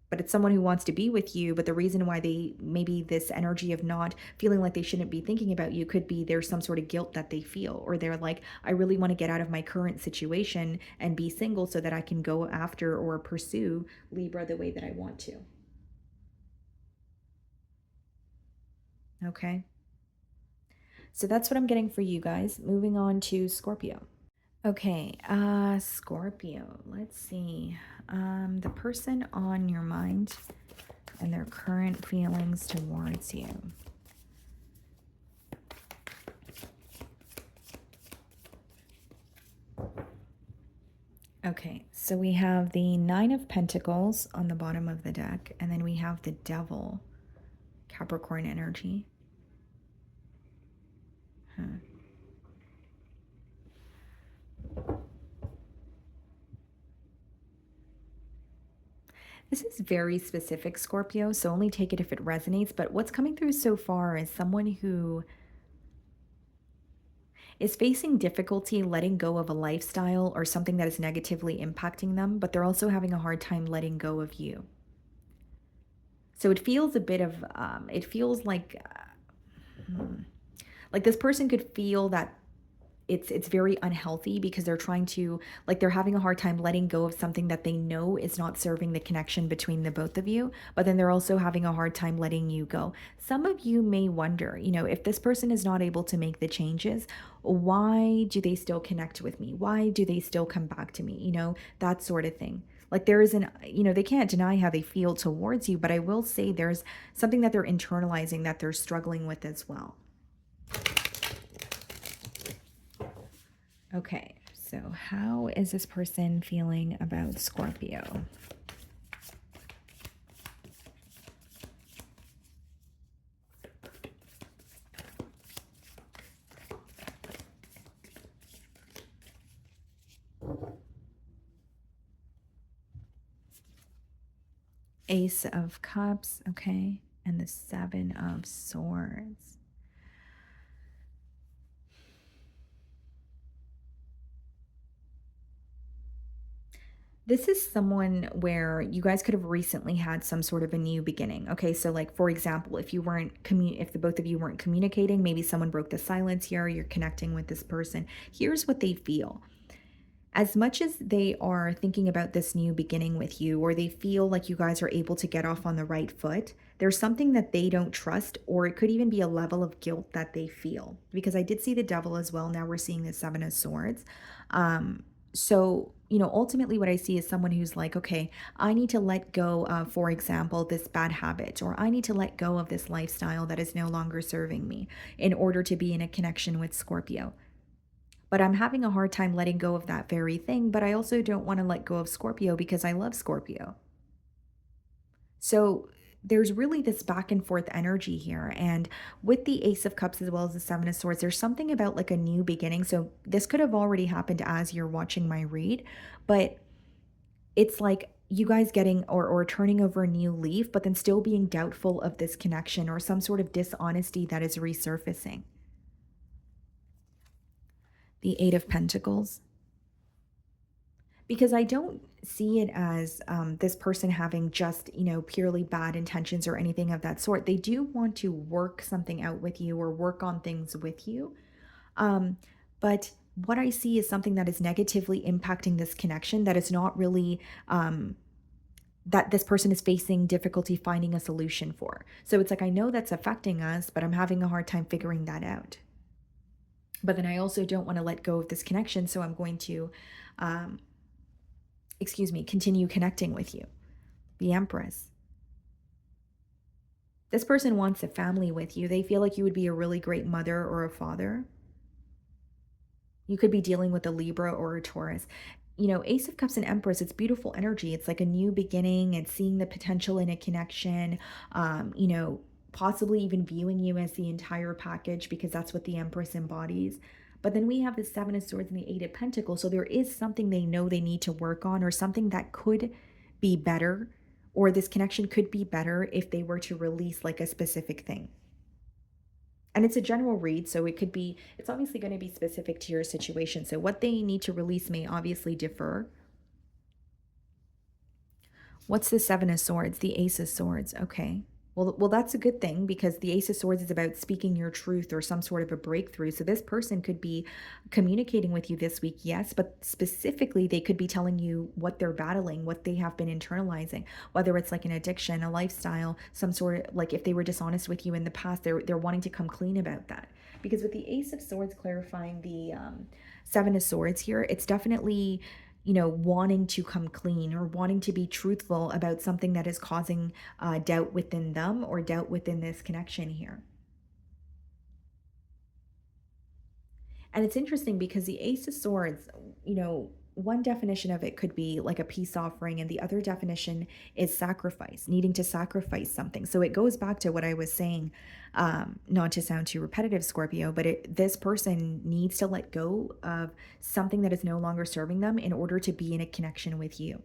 But it's someone who wants to be with you, but the reason why maybe this energy of not feeling like they shouldn't be thinking about you could be there's some sort of guilt that they feel, or they're like, I really want to get out of my current situation and be single so that I can go after or pursue Libra the way that I want to. Okay. So that's what I'm getting for you guys. Moving on to Scorpio. Okay, Scorpio, let's see. The person on your mind and their current feelings towards you. Okay, so we have the Nine of Pentacles on the bottom of the deck, and then we have the Devil, Capricorn energy. This is very specific, Scorpio, so only take it if it resonates. But what's coming through so far is someone who is facing difficulty letting go of a lifestyle or something that is negatively impacting them, but they're also having a hard time letting go of you. So it feels a bit of, it feels like this person could feel that it's very unhealthy because they're trying to, like, they're having a hard time letting go of something that they know is not serving the connection between the both of you, but then they're also having a hard time letting you go. Some of you may wonder, if this person is not able to make the changes, why do they still connect with me? Why do they still come back to me? That sort of thing. Like there is they can't deny how they feel towards you, but I will say there's something that they're internalizing that they're struggling with as well. Okay, so how is this person feeling about Scorpio? Ace of Cups, okay, and the Seven of Swords. This is someone where you guys could have recently had some sort of a new beginning. Okay, so like for example, if if the both of you weren't communicating, maybe someone broke the silence here, you're connecting with this person. Here's what they feel. As much as they are thinking about this new beginning with you, or they feel like you guys are able to get off on the right foot, there's something that they don't trust, or it could even be a level of guilt that they feel. Because I did see the devil as well. Now we're seeing the Seven of Swords. Ultimately, what I see is someone who's like, okay, I need to let go of, for example, this bad habit, or I need to let go of this lifestyle that is no longer serving me in order to be in a connection with Scorpio. But I'm having a hard time letting go of that very thing, but I also don't want to let go of Scorpio because I love Scorpio. So there's really this back and forth energy here. And with the Ace of Cups as well as the Seven of Swords, there's something about like a new beginning. So this could have already happened as you're watching my read, but it's like you guys getting or turning over a new leaf, but then still being doubtful of this connection or some sort of dishonesty that is resurfacing. The Eight of Pentacles. Because I don't see it as this person having just, purely bad intentions or anything of that sort. They do want to work something out with you or work on things with you. Um, but what I see is something that is negatively impacting this connection that is not really, that this person is facing difficulty finding a solution for. So it's like, I know that's affecting us, but I'm having a hard time figuring that out. But then I also don't want to let go of this connection. So I'm going to, um, continue connecting with you. The Empress. This person wants a family with you. They feel like you would be a really great mother or a father. You could be dealing with a Libra or a Taurus. Ace of Cups and Empress, it's beautiful energy. It's like a new beginning and seeing the potential in a connection. Possibly even viewing you as the entire package because that's what the Empress embodies. But then we have the Seven of Swords and the Eight of Pentacles. So there is something they know they need to work on or something that could be better, or this connection could be better if they were to release like a specific thing. And it's a general read, so it's obviously going to be specific to your situation. So what they need to release may obviously differ. What's the Seven of Swords? The Ace of Swords. Okay. Well, that's a good thing because the Ace of Swords is about speaking your truth or some sort of a breakthrough. So this person could be communicating with you this week, yes, but specifically they could be telling you what they're battling, what they have been internalizing, whether it's like an addiction, a lifestyle, some sort of like if they were dishonest with you in the past, they're wanting to come clean about that. Because with the Ace of Swords clarifying the Seven of Swords here, it's definitely wanting to come clean or wanting to be truthful about something that is causing doubt within them or doubt within this connection here. And it's interesting because the Ace of Swords, one definition of it could be like a peace offering, and the other definition is sacrifice, needing to sacrifice something. So it goes back to what I was saying, not to sound too repetitive, Scorpio, but this person needs to let go of something that is no longer serving them in order to be in a connection with you.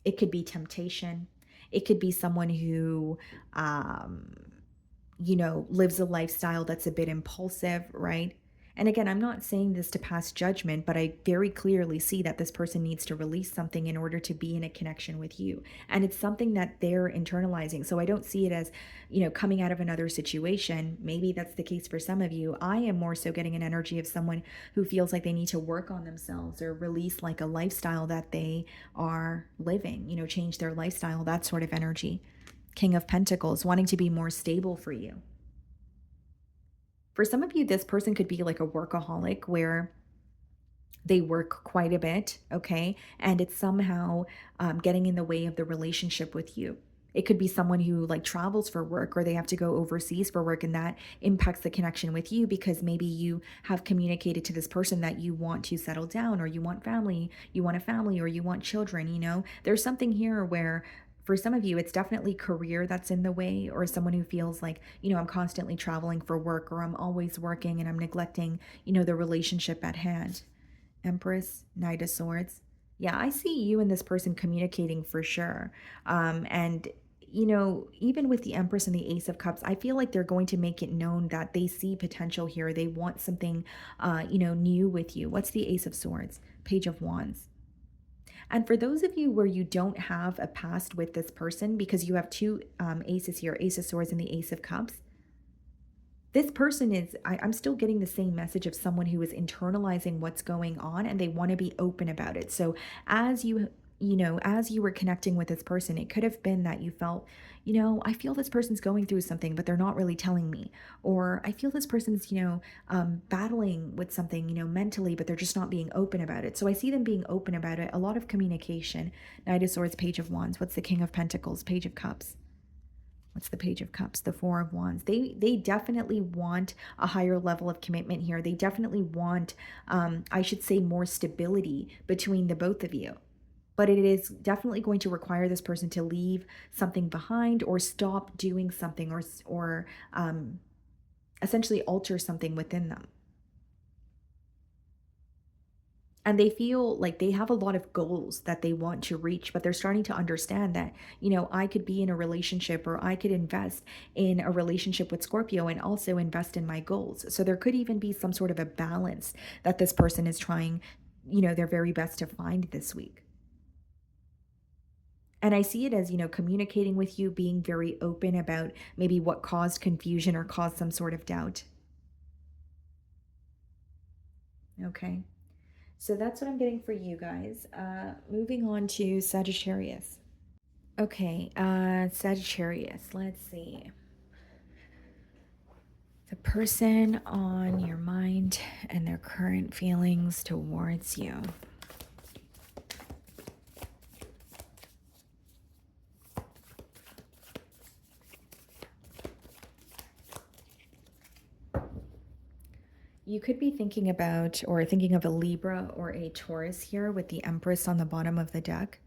It could be temptation. It could be someone who, lives a lifestyle that's a bit impulsive, right? And again, I'm not saying this to pass judgment, but I very clearly see that this person needs to release something in order to be in a connection with you. And it's something that they're internalizing. So I don't see it as, coming out of another situation. Maybe that's the case for some of you. I am more so getting an energy of someone who feels like they need to work on themselves or release like a lifestyle that they are living, change their lifestyle, that sort of energy. King of Pentacles, wanting to be more stable for you. For some of you, this person could be like a workaholic where they work quite a bit, okay? And it's somehow getting in the way of the relationship with you. It could be someone who like travels for work or they have to go overseas for work, and that impacts the connection with you because maybe you have communicated to this person that you want to settle down or you want a family or you want children. There's something here where for some of you, it's definitely career that's in the way, or someone who feels like, I'm constantly traveling for work or I'm always working and I'm neglecting, the relationship at hand. Empress, Knight of Swords. Yeah, I see you and this person communicating for sure. And even with the Empress and the Ace of Cups, I feel like they're going to make it known that they see potential here. They want something, new with you. What's the Ace of Swords? Page of Wands. And for those of you where you don't have a past with this person because you have two aces here, Ace of Swords and the Ace of Cups, This person is, I'm still getting the same message of someone who is internalizing what's going on and they want to be open about it. So as as you were connecting with this person, it could have been that you felt, I feel this person's going through something, but they're not really telling me. Or I feel this person's, battling with something, mentally, but they're just not being open about it. So I see them being open about it. A lot of communication. Knight of Swords, Page of Wands. What's the King of Pentacles? Page of Cups. What's the Page of Cups? The Four of Wands. They definitely want a higher level of commitment here. They definitely want, I should say, more stability between the both of you. But it is definitely going to require this person to leave something behind or stop doing something or essentially alter something within them. And they feel like they have a lot of goals that they want to reach, but they're starting to understand that, I could be in a relationship or I could invest in a relationship with Scorpio and also invest in my goals. So there could even be some sort of a balance that this person is trying, their very best to find this week. And I see it as, communicating with you, being very open about maybe what caused confusion or caused some sort of doubt. Okay. So that's what I'm getting for you guys. Moving on to Sagittarius. Okay, Sagittarius, let's see. The person on your mind and their current feelings towards you. You could be thinking about or thinking of a Libra or a Taurus here with the Empress on the bottom of the deck.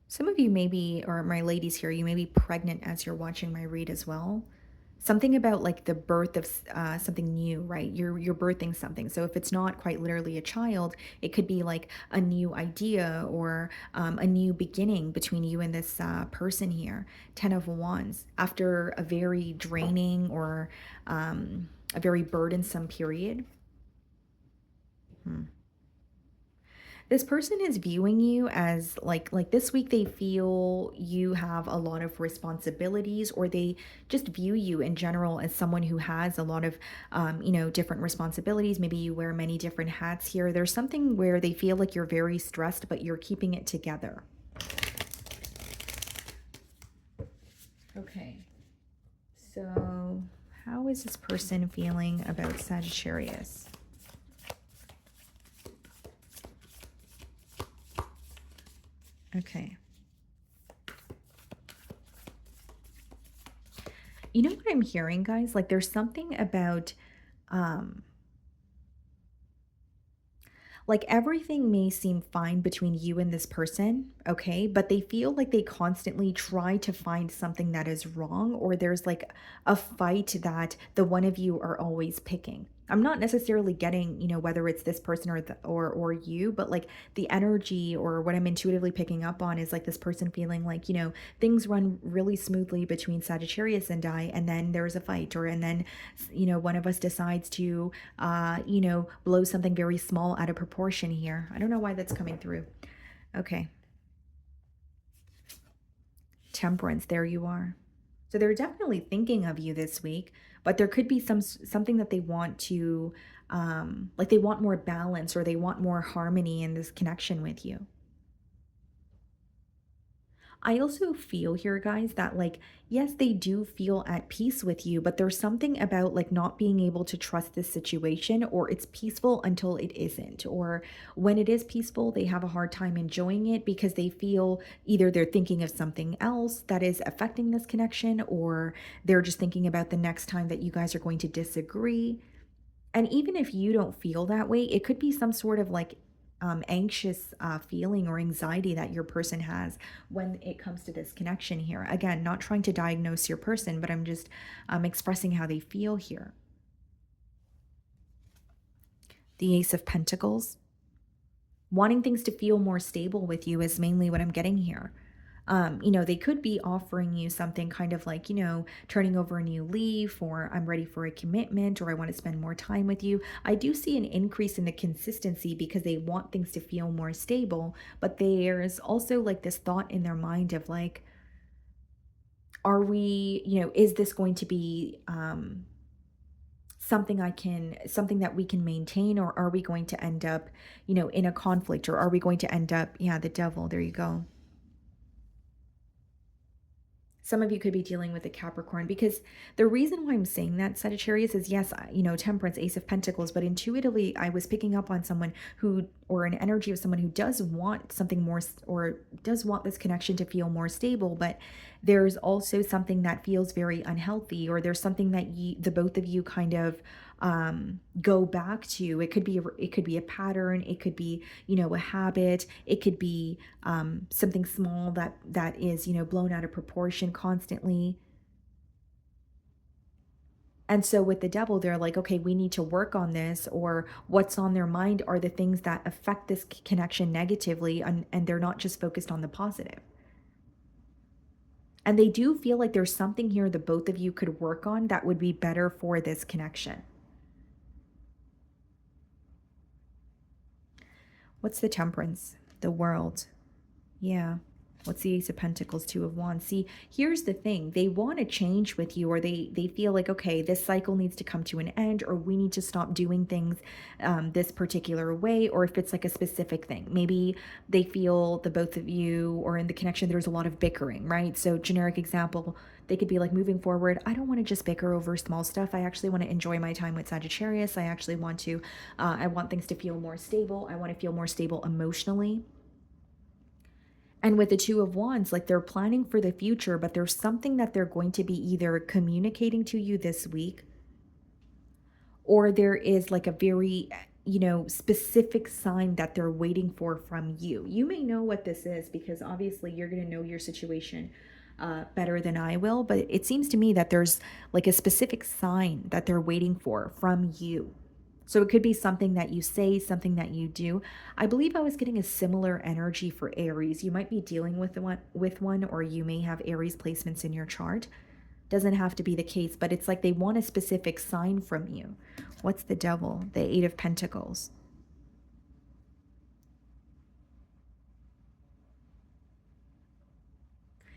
Some of you may be, or my ladies here, you may be pregnant as you're watching my read as well. Something about like the birth of something new, right? You're birthing something. So if it's not quite literally a child, it could be like a new idea or a new beginning between you and this person here. 10 of Wands. After a very draining or a very burdensome period. This person is viewing you as like this week they feel you have a lot of responsibilities, or they just view you in general as someone who has a lot of different responsibilities. Maybe you wear many different hats here. There's something where they feel like you're very stressed, but you're keeping it together. Okay, so how is this person feeling about Sagittarius? Okay. You know what I'm hearing, guys? Like there's something about like everything may seem fine between you and this person, okay? But they feel like they constantly try to find something that is wrong, or there's like a fight that the one of you are always picking. I'm not necessarily getting, whether it's this person or you, but like the energy or what I'm intuitively picking up on is like this person feeling like, things run really smoothly between Sagittarius and I, and then there's a fight, or and then one of us decides to blow something very small out of proportion here. I don't know why that's coming through. Okay. Temperance, there you are. So they're definitely thinking of you this week, but there could be something that they want to like they want more balance or they want more harmony in this connection with you. I also feel here, guys, that like, yes, they do feel at peace with you, but there's something about like not being able to trust this situation, or it's peaceful until it isn't. Or when it is peaceful, they have a hard time enjoying it because they feel either they're thinking of something else that is affecting this connection, or they're just thinking about the next time that you guys are going to disagree. And even if you don't feel that way, it could be some sort of like anxious feeling or anxiety that your person has when it comes to this connection here. Again, not trying to diagnose your person, but I'm just expressing how they feel here. The Ace of Pentacles. Wanting things to feel more stable with you is mainly what I'm getting here. They could be offering you something kind of like, turning over a new leaf, or I'm ready for a commitment, or I want to spend more time with you. I do see an increase in the consistency because they want things to feel more stable, but there's also like this thought in their mind of like, Are we, is this going to be something that we can maintain, or are we going to end up, in a conflict, or are we going to end up, yeah, the devil, there you go. Some of you could be dealing with a Capricorn, because the reason why I'm saying that, Sagittarius, is yes, Temperance, Ace of Pentacles, but intuitively I was picking up on someone who, or an energy of someone who does want something more, or does want this connection to feel more stable, but there's also something that feels very unhealthy, or there's something that the both of you kind of go back to. It could be a pattern, it could be, a habit, it could be something small that is, blown out of proportion constantly. And so with the devil, they're like, okay, we need to work on this, or what's on their mind are the things that affect this connection negatively, and they're not just focused on the positive. And they do feel like there's something here that both of you could work on that would be better for this connection. What's the Temperance? The World. Yeah. What's the Ace of Pentacles? Two of Wands. See, here's the thing. They want to change with you, or they feel like, okay, this cycle needs to come to an end, or we need to stop doing things this particular way, or if it's like a specific thing. Maybe they feel, the both of you, or in the connection, there's a lot of bickering, right? So generic example, they could be like, moving forward, I don't want to just bicker over small stuff. I actually want to enjoy my time with Sagittarius. I actually want to, I want things to feel more stable. I want to feel more stable emotionally. And with the Two of Wands, like, they're planning for the future, but there's something that they're going to be either communicating to you this week, or there is like a very, specific sign that they're waiting for from you. You may know what this is, because obviously you're going to know your situation better than I will, but it seems to me that there's like a specific sign that they're waiting for from you. So it could be something that you say, something that you do. I believe I was getting a similar energy for Aries. You might be dealing with one, or you may have Aries placements in your chart. Doesn't have to be the case, but it's like they want a specific sign from you. What's the Devil? The Eight of Pentacles.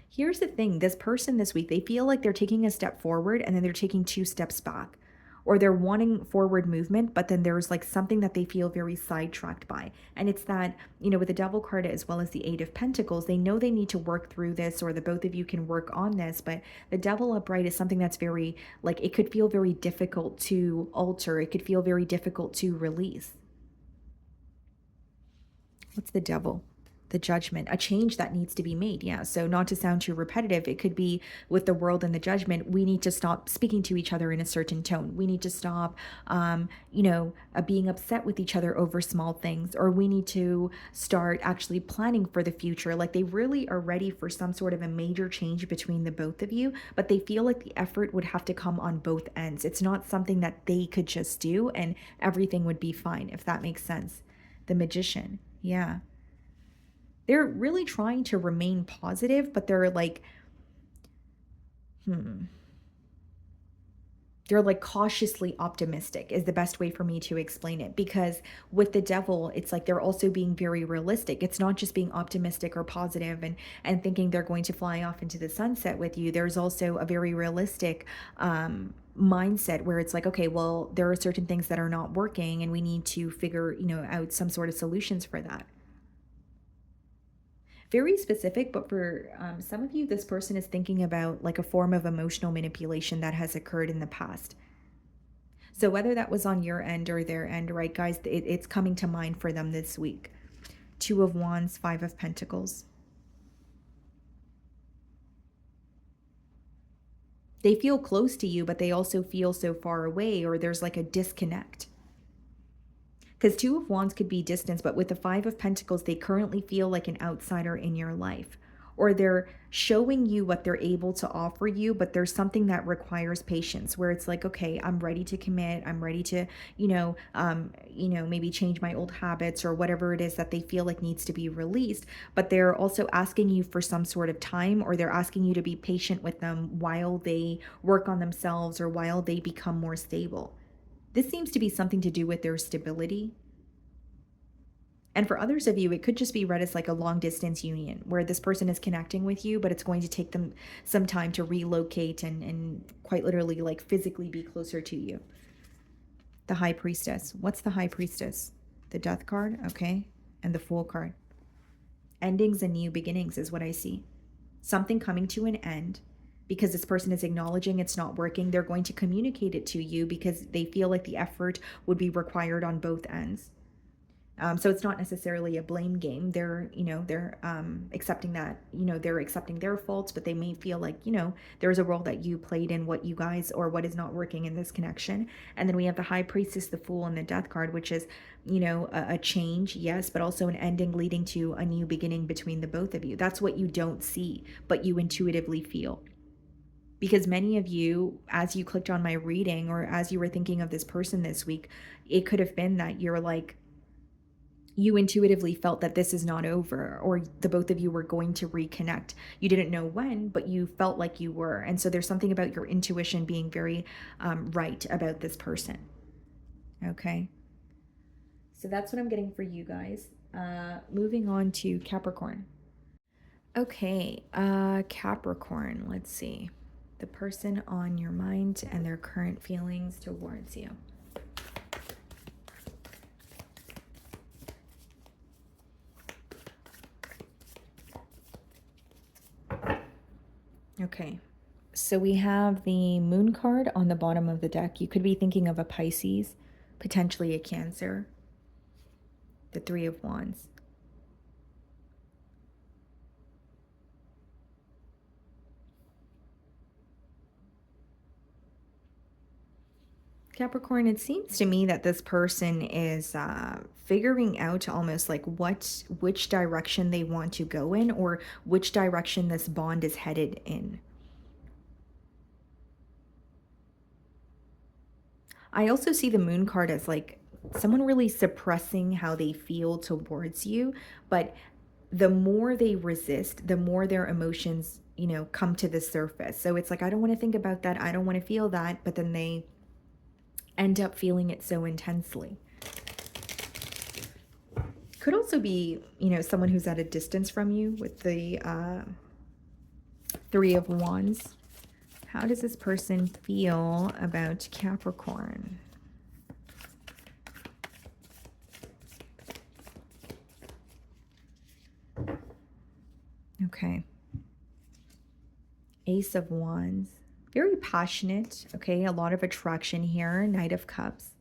Here's the thing. This person this week, they feel like they're taking a step forward and then they're taking two steps back, or they're wanting forward movement, but then there's like something that they feel very sidetracked by. And it's that, with the Devil card as well as the Eight of Pentacles, they know they need to work through this, or the both of you can work on this. But the Devil upright is something that's very, like, it could feel very difficult to alter. It could feel very difficult to release. What's the Devil? The Judgment, a change that needs to be made. Yeah. So not to sound too repetitive, it could be with the World and the Judgment. We need to stop speaking to each other in a certain tone. We need to stop, being upset with each other over small things, or we need to start actually planning for the future. Like, they really are ready for some sort of a major change between the both of you, but they feel like the effort would have to come on both ends. It's not something that they could just do and everything would be fine, if that makes sense. The Magician. Yeah. They're really trying to remain positive, but they're like, they're like cautiously optimistic is the best way for me to explain it. Because with the Devil, it's like they're also being very realistic. It's not just being optimistic or positive and thinking they're going to fly off into the sunset with you. There's also a very realistic mindset where it's like, okay, well, there are certain things that are not working and we need to figure, out some sort of solutions for that. Very specific, but for some of you, this person is thinking about like a form of emotional manipulation that has occurred in the past. So whether that was on your end or their end, right, guys, it's coming to mind for them this week. Two of Wands, Five of Pentacles. They feel close to you, but they also feel so far away, or there's like a disconnect. Because Two of Wands could be distance, but with the Five of Pentacles, they currently feel like an outsider in your life. Or they're showing you what they're able to offer you, but there's something that requires patience, where it's like, okay, I'm ready to commit. I'm ready to, maybe change my old habits, or whatever it is that they feel like needs to be released. But they're also asking you for some sort of time, or they're asking you to be patient with them while they work on themselves, or while they become more stable. This seems to be something to do with their stability. And for others of you, it could just be read as like a long distance union where this person is connecting with you, but it's going to take them some time to relocate and quite literally like physically be closer to you. The High Priestess. What's the High Priestess? The Death card, okay. And the Fool card. Endings and new beginnings is what I see. Something coming to an end because this person is acknowledging it's not working. They're going to communicate it to you because they feel like the effort would be required on both ends. So it's not necessarily a blame game. They're, they're accepting that, they're accepting their faults, but they may feel like, there's a role that you played in what you guys, or what is not working in this connection. And then we have the High Priestess, the Fool, and the Death card, which is, a change, yes, but also an ending leading to a new beginning between the both of you. That's what you don't see, but you intuitively feel. Because many of you, as you clicked on my reading or as you were thinking of this person this week, it could have been that you're like, you intuitively felt that this is not over, or the both of you were going to reconnect. You didn't know when, but you felt like you were. And so there's something about your intuition being very right about this person. Okay. So that's what I'm getting for you guys. Moving on to Capricorn. Okay. Capricorn, let's see. The person on your mind and their current feelings towards you. Okay, so we have the Moon card on the bottom of the deck. You could be thinking of a Pisces, potentially a Cancer. The Three of Wands. Capricorn, it seems to me that this person is figuring out almost like which direction they want to go in, or which direction this bond is headed in. I also see the Moon card as like someone really suppressing how they feel towards you, but the more they resist, the more their emotions, come to the surface. So it's like, I don't want to think about that. I don't want to feel that. But then they end up feeling it so intensely. Could also be, someone who's at a distance from you with the Three of Wands. How does this person feel about Capricorn? Okay. Ace of Wands. Very passionate, okay? A lot of attraction here. Knight of Cups.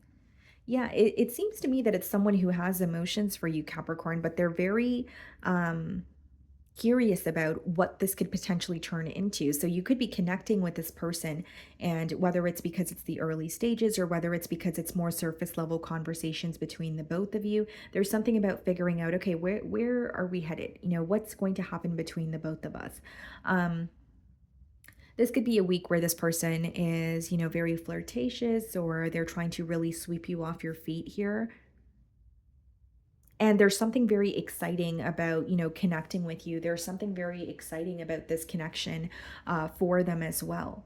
Yeah, it seems to me that it's someone who has emotions for you, Capricorn, but they're very curious about what this could potentially turn into. So you could be connecting with this person, and whether it's because it's the early stages or whether it's because it's more surface level conversations between the both of you, there's something about figuring out, okay, where are we headed? What's going to happen between the both of us? This could be a week where this person is, very flirtatious, or they're trying to really sweep you off your feet here. And there's something very exciting about, connecting with you. There's something very exciting about this connection for them as well.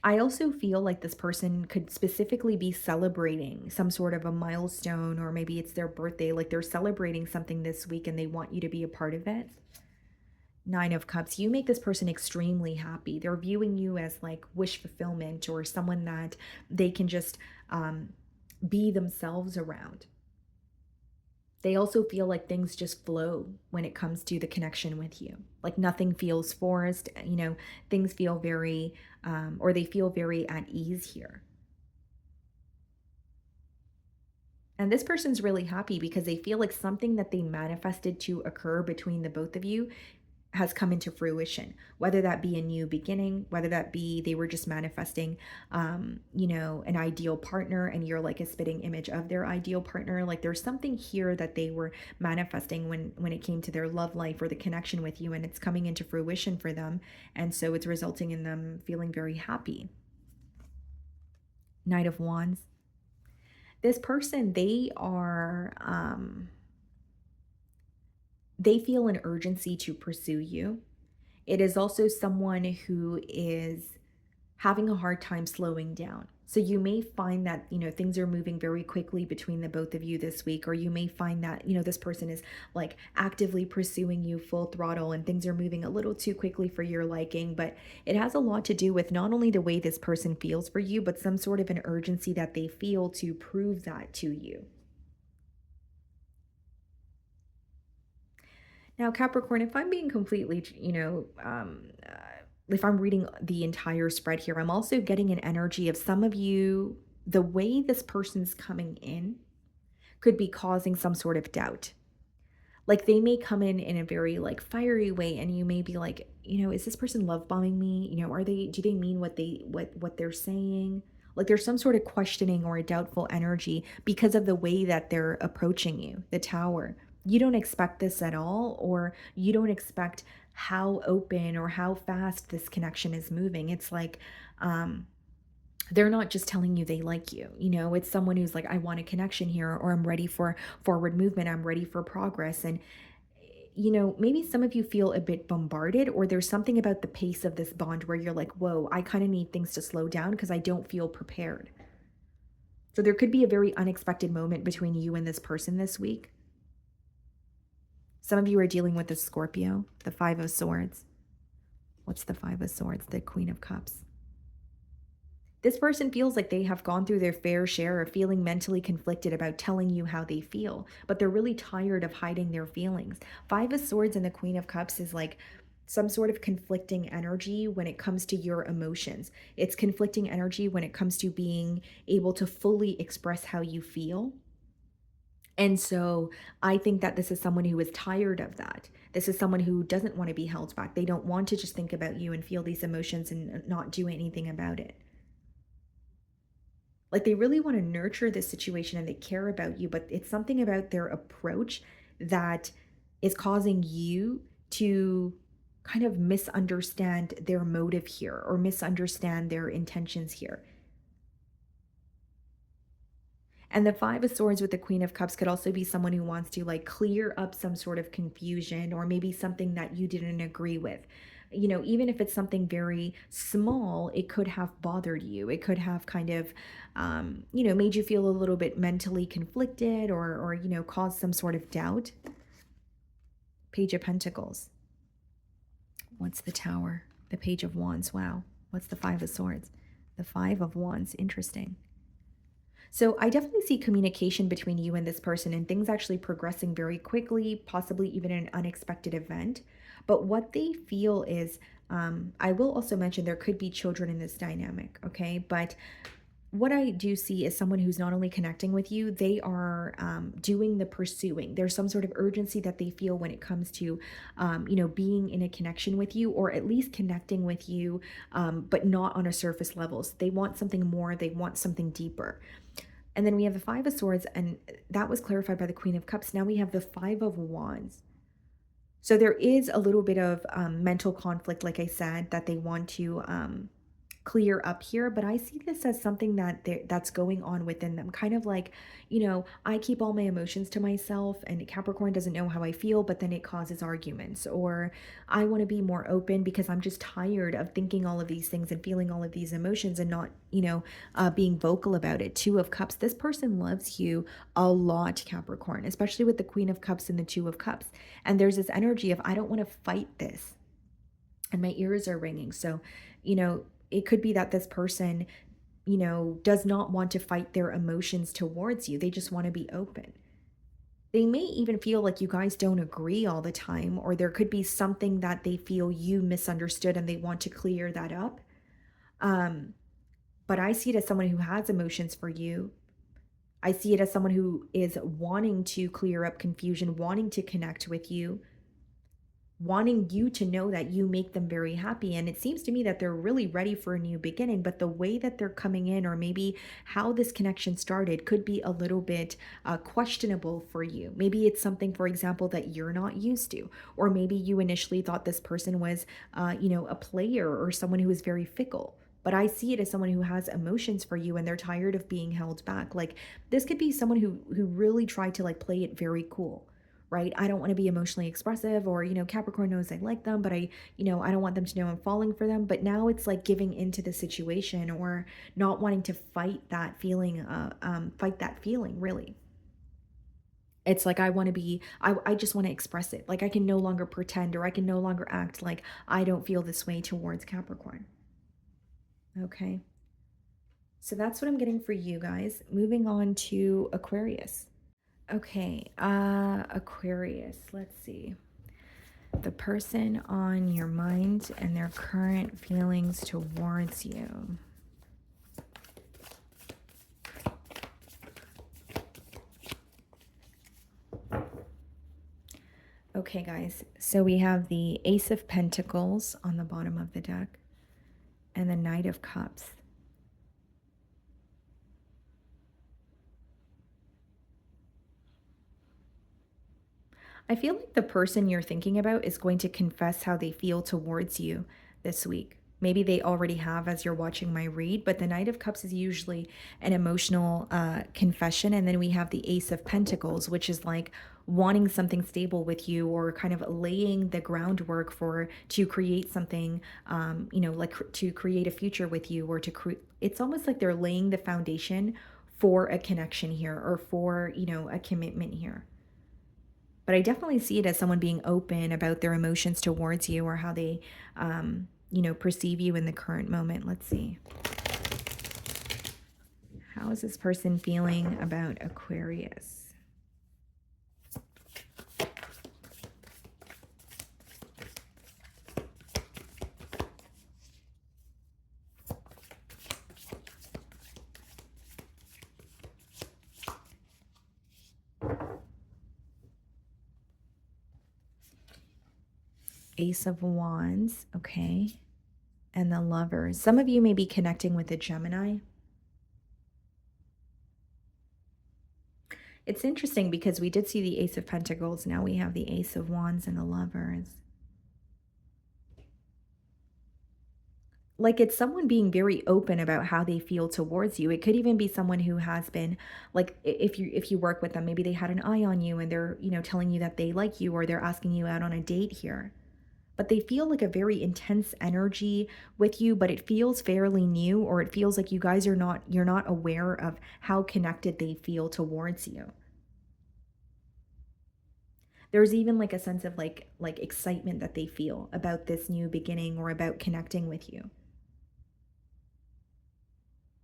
I also feel like this person could specifically be celebrating some sort of a milestone, or maybe it's their birthday. Like they're celebrating something this week and they want you to be a part of it. Nine of Cups. You make this person extremely happy. They're viewing you as like wish fulfillment, or someone that they can just be themselves around. They also feel like things just flow when it comes to the connection with you. Like nothing feels forced, things feel very, or they feel very at ease here. And this person's really happy because they feel like something that they manifested to occur between the both of you has come into fruition, whether that be a new beginning, whether that be they were just manifesting, an ideal partner, and you're like a spitting image of their ideal partner. Like there's something here that they were manifesting when it came to their love life or the connection with you, and it's coming into fruition for them. And so it's resulting in them feeling very happy. Knight of Wands. This person, they feel an urgency to pursue you. It is also someone who is having a hard time slowing down. So you may find that, things are moving very quickly between the both of you this week, or you may find that, this person is like actively pursuing you full throttle and things are moving a little too quickly for your liking. But it has a lot to do with not only the way this person feels for you, but some sort of an urgency that they feel to prove that to you. Now, Capricorn, if I'm being completely, if I'm reading the entire spread here, I'm also getting an energy of some of you, the way this person's coming in could be causing some sort of doubt. Like they may come in a very like fiery way, and you may be like, is this person love bombing me? Do they mean what they're saying? Like there's some sort of questioning or a doubtful energy because of the way that they're approaching you, the tower. You don't expect this at all, or you don't expect how open or how fast this connection is moving. It's like, they're not just telling you they like you. It's someone who's like, I want a connection here, or I'm ready for forward movement, I'm ready for progress. And maybe some of you feel a bit bombarded, or there's something about the pace of this bond where you're like, whoa, I kind of need things to slow down because I don't feel prepared. So there could be a very unexpected moment between you and this person this week. Some of you are dealing with the Scorpio, the Five of Swords. What's the Five of Swords? The Queen of Cups. This person feels like they have gone through their fair share of feeling mentally conflicted about telling you how they feel, but they're really tired of hiding their feelings. Five of Swords and the Queen of Cups is like some sort of conflicting energy when it comes to your emotions. It's conflicting energy when it comes to being able to fully express how you feel. And so I think that this is someone who is tired of that. This is someone who doesn't want to be held back. They don't want to just think about you and feel these emotions and not do anything about it. Like they really want to nurture this situation and they care about you, but it's something about their approach that is causing you to kind of misunderstand their motive here, or misunderstand their intentions here. And the Five of Swords with the Queen of Cups could also be someone who wants to like clear up some sort of confusion, or maybe something that you didn't agree with. Even if it's something very small, it could have bothered you. It could have kind of, made you feel a little bit mentally conflicted, or caused some sort of doubt. Page of Pentacles. What's the Tower? The Page of Wands. Wow. What's the Five of Swords? The Five of Wands. Interesting. So I definitely see communication between you and this person, and things actually progressing very quickly, possibly even an unexpected event. But what they feel is, I will also mention there could be children in this dynamic, okay? But what I do see is someone who's not only connecting with you, they are doing the pursuing. There's some sort of urgency that they feel when it comes to, being in a connection with you, or at least connecting with you, but not on a surface level. So they want something more, they want something deeper. And then we have the Five of Swords, and that was clarified by the Queen of Cups. Now we have the Five of Wands. So there is a little bit of mental conflict, like I said, that they want to clear up here, but I see this as something that's going on within them, kind of like, I keep all my emotions to myself, and Capricorn doesn't know how I feel, but then it causes arguments. Or I want to be more open because I'm just tired of thinking all of these things and feeling all of these emotions and not, being vocal about it. Two of Cups. This person loves you a lot, Capricorn, especially with the Queen of Cups and the Two of Cups. And there's this energy of, I don't want to fight this, and my ears are ringing. So, it could be that this person, does not want to fight their emotions towards you. They just want to be open. They may even feel like you guys don't agree all the time, or there could be something that they feel you misunderstood and they want to clear that up. But I see it as someone who has emotions for you. I see it as someone who is wanting to clear up confusion, wanting to connect with you, wanting you to know that you make them very happy. And it seems to me that they're really ready for a new beginning, but the way that they're coming in, or maybe how this connection started, could be a little bit questionable for you. Maybe it's something, for example, that you're not used to, or maybe you initially thought this person was, a player or someone who is very fickle. But I see it as someone who has emotions for you, and they're tired of being held back. Like this could be someone who really tried to like play it very cool, right? I don't want to be emotionally expressive, or, Capricorn knows I like them, but I don't want them to know I'm falling for them. But now it's like giving into the situation, or not wanting to fight that feeling, really. It's like I want to be, I just want to express it. Like I can no longer pretend, or I can no longer act like I don't feel this way towards Capricorn. Okay. So that's what I'm getting for you guys. Moving on to Aquarius. Okay, Aquarius, let's see. The person on your mind and their current feelings towards you. Okay, guys, so we have the Ace of Pentacles on the bottom of the deck and the Knight of Cups. I feel like the person you're thinking about is going to confess how they feel towards you this week. Maybe they already have as you're watching my read, but the Knight of Cups is usually an emotional confession. And then we have the Ace of Pentacles, which is like wanting something stable with you, or kind of laying the groundwork to create something, like to create a future with you, or to create. It's almost like they're laying the foundation for a connection here, or for, a commitment here. But I definitely see it as someone being open about their emotions towards you, or how they, perceive you in the current moment. Let's see. How is this person feeling about Aquarius? Ace of Wands, okay. And the Lovers. Some of you may be connecting with a Gemini. It's interesting because we did see the Ace of Pentacles. Now we have the Ace of Wands and the Lovers. Like, it's someone being very open about how they feel towards you. It could even be someone who has been, like, if you work with them, maybe they had an eye on you, and they're, telling you that they like you, or they're asking you out on a date here. But they feel like a very intense energy with you, but it feels fairly new, or it feels like you're not aware of how connected they feel towards you. There's even like a sense of like excitement that they feel about this new beginning, or about connecting with you.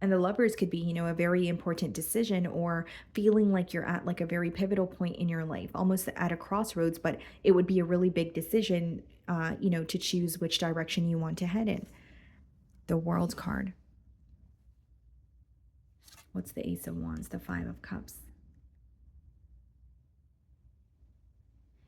And the Lovers could be, a very important decision, or feeling like you're at like a very pivotal point in your life, almost at a crossroads, but it would be a really big decision, to choose which direction you want to head in. The World card. What's the Ace of Wands? The Five of Cups.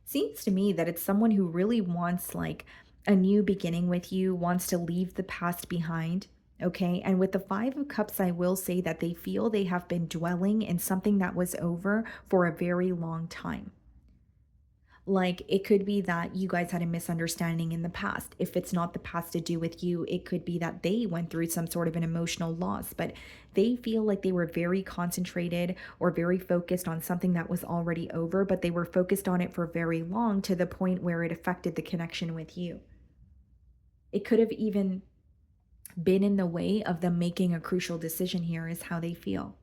Seems to me that it's someone who really wants like a new beginning with you, wants to leave the past behind. Okay. And with the Five of Cups, I will say that they feel they have been dwelling in something that was over for a very long time. Like, it could be that you guys had a misunderstanding in the past. If it's not the past to do with you, it could be that they went through some sort of an emotional loss, but they feel like they were very concentrated, or very focused on something that was already over, but they were focused on it for very long, to the point where it affected the connection with you. It could have even been in the way of them making a crucial decision here, is how they feel.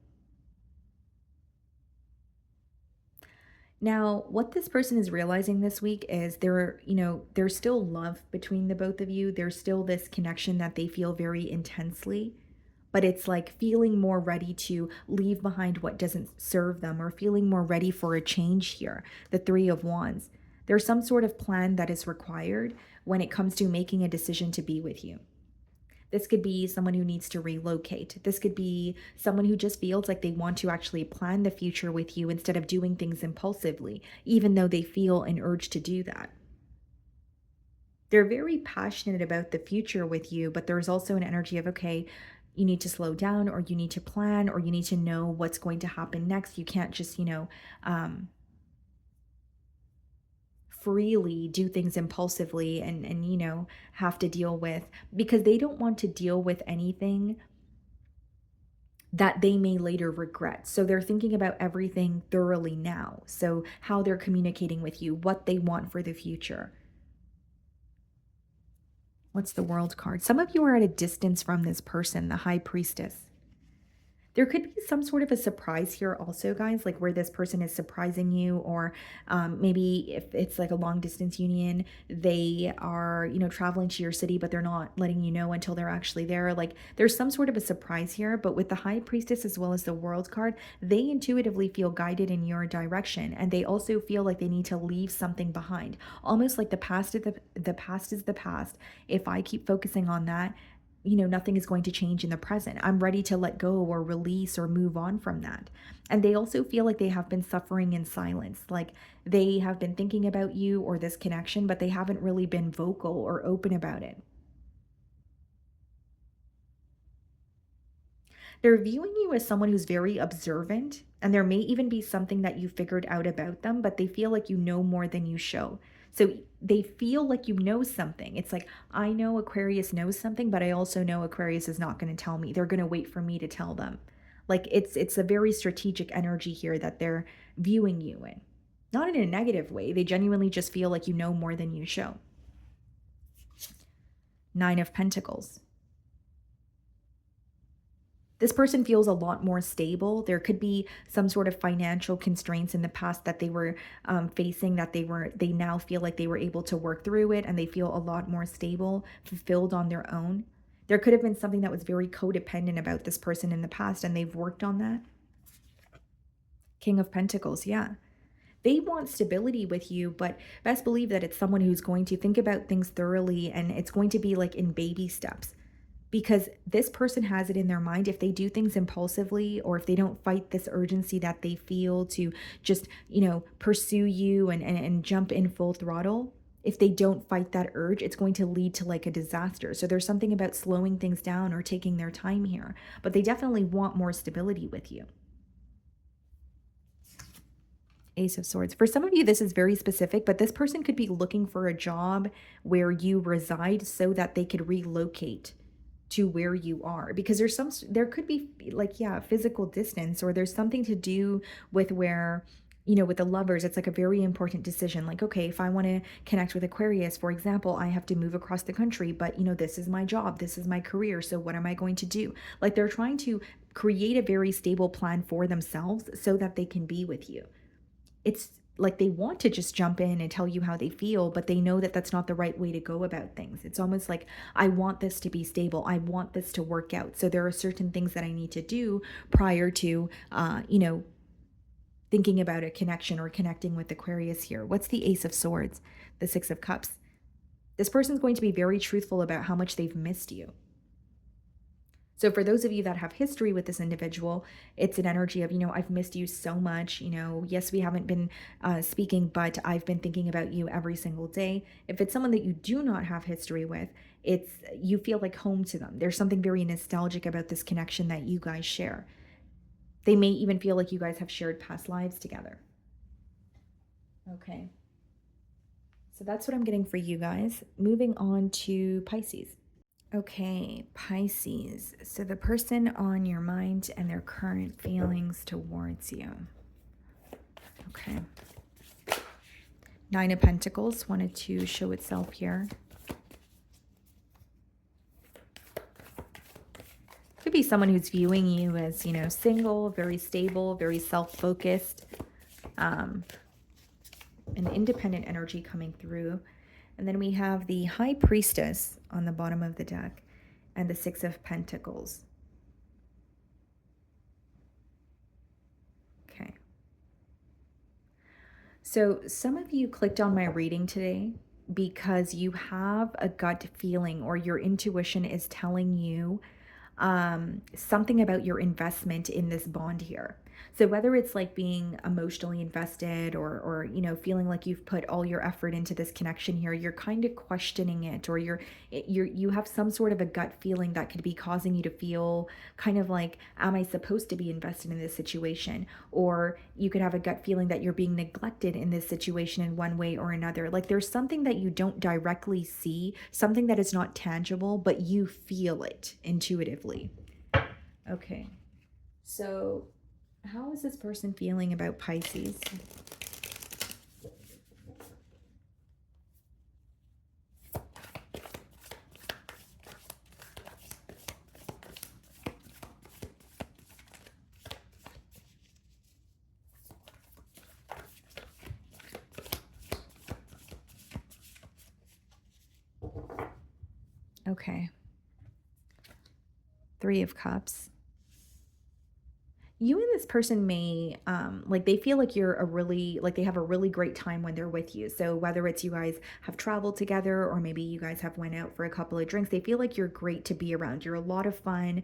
Now, what this person is realizing this week is there's still love between the both of you. There's still this connection that they feel very intensely, but it's like feeling more ready to leave behind what doesn't serve them, or feeling more ready for a change here. The Three of Wands. There's some sort of plan that is required when it comes to making a decision to be with you. This could be someone who needs to relocate. This could be someone who just feels like they want to actually plan the future with you, instead of doing things impulsively, even though they feel an urge to do that. They're very passionate about the future with you, but there's also an energy of, okay, you need to slow down, or you need to plan, or you need to know what's going to happen next. You can't just, freely do things impulsively, and have to deal with, because they don't want to deal with anything that they may later regret. So they're thinking about everything thoroughly now. So how they're communicating with you, what they want for the future. What's the World card? Some of you are at a distance from this person, the High Priestess. There could be some sort of a surprise here also, guys, like where this person is surprising you, or maybe if it's like a long distance union, they are, traveling to your city, but they're not letting you know until they're actually there. Like there's some sort of a surprise here, but with the High Priestess as well as the World card, they intuitively feel guided in your direction, and they also feel like they need to leave something behind. Almost like the past is the past is the past. If I keep focusing on that, nothing is going to change in the present. I'm ready to let go or release or move on from that. And they also feel like they have been suffering in silence, like they have been thinking about you or this connection, but they haven't really been vocal or open about it. They're viewing you as someone who's very observant, and there may even be something that you figured out about them, but they feel like you know more than you show. So they feel like you know something. It's like, I know Aquarius knows something, but I also know Aquarius is not going to tell me. They're going to wait for me to tell them. Like it's a very strategic energy here that they're viewing you in. Not in a negative way. They genuinely just feel like you know more than you show. Nine of Pentacles. This person feels a lot more stable. There could be some sort of financial constraints in the past that they were facing, that they now feel like they were able to work through it, and they feel a lot more stable, fulfilled on their own. There could have been something that was very codependent about this person in the past, and they've worked on that. King of Pentacles, yeah. They want stability with you, but best believe that it's someone who's going to think about things thoroughly, and it's going to be like in baby steps. Because this person has it in their mind, if they do things impulsively, or if they don't fight this urgency that they feel to just, pursue you and jump in full throttle, if they don't fight that urge, it's going to lead to like a disaster. So there's something about slowing things down or taking their time here, but they definitely want more stability with you. Ace of Swords. For some of you, this is very specific, but this person could be looking for a job where you reside so that they could relocate to where you are, because there could be like, yeah, physical distance, or there's something to do with where, with the lovers, it's like a very important decision. Like, okay, if I want to connect with Aquarius, for example, I have to move across the country, but this is my job, this is my career. So what am I going to do? Like they're trying to create a very stable plan for themselves so that they can be with you. It's like they want to just jump in and tell you how they feel, but they know that that's not the right way to go about things. It's almost like, I want this to be stable. I want this to work out. So there are certain things that I need to do prior to, thinking about a connection or connecting with Aquarius here. What's the Ace of Swords? The Six of Cups. This person's going to be very truthful about how much they've missed you. So for those of you that have history with this individual, it's an energy of, I've missed you so much. Yes, we haven't been speaking, but I've been thinking about you every single day. If it's someone that you do not have history with, you feel like home to them. There's something very nostalgic about this connection that you guys share. They may even feel like you guys have shared past lives together. Okay. So that's what I'm getting for you guys. Moving on to Pisces. Okay, Pisces. So the person on your mind and their current feelings towards you. Okay. Nine of Pentacles wanted to show itself here. Could be someone who's viewing you as, single, very stable, very self-focused. An independent energy coming through. And then we have the High Priestess on the bottom of the deck and the Six of Pentacles. Okay. So some of you clicked on my reading today because you have a gut feeling, or your intuition is telling you something about your investment in this bond here. So whether it's like being emotionally invested, or feeling like you've put all your effort into this connection here, you're kind of questioning it, or you have some sort of a gut feeling that could be causing you to feel kind of like, am I supposed to be invested in this situation? Or you could have a gut feeling that you're being neglected in this situation in one way or another. Like there's something that you don't directly see, something that is not tangible, but you feel it intuitively. Okay. So, how is this person feeling about Pisces? Okay. Three of Cups. You and this person may like they feel like you're a really like they have a really great time when they're with you. So whether it's you guys have traveled together or maybe you guys have went out for a couple of drinks, they feel like you're great to be around. You're a lot of fun.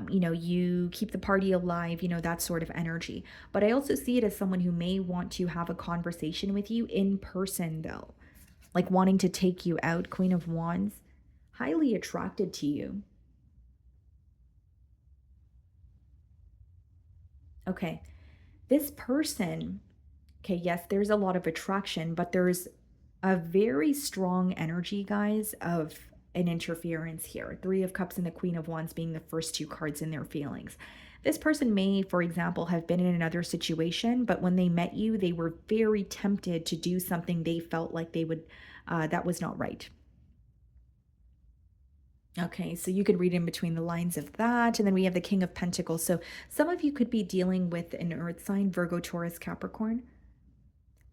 You keep the party alive, that sort of energy. But I also see it as someone who may want to have a conversation with you in person though, like wanting to take you out. Queen of Wands, highly attracted to you. Okay, this person, okay, yes, there's a lot of attraction, but there's a very strong energy, guys, of an interference here. Three of Cups and the Queen of Wands being the first two cards in their feelings. This person may, for example, have been in another situation, but when they met you, they were very tempted to do something they felt like they would, that was not right. Okay, so you could read in between the lines of that. And then we have the King of Pentacles. So some of you could be dealing with an earth sign, Virgo, Taurus, Capricorn.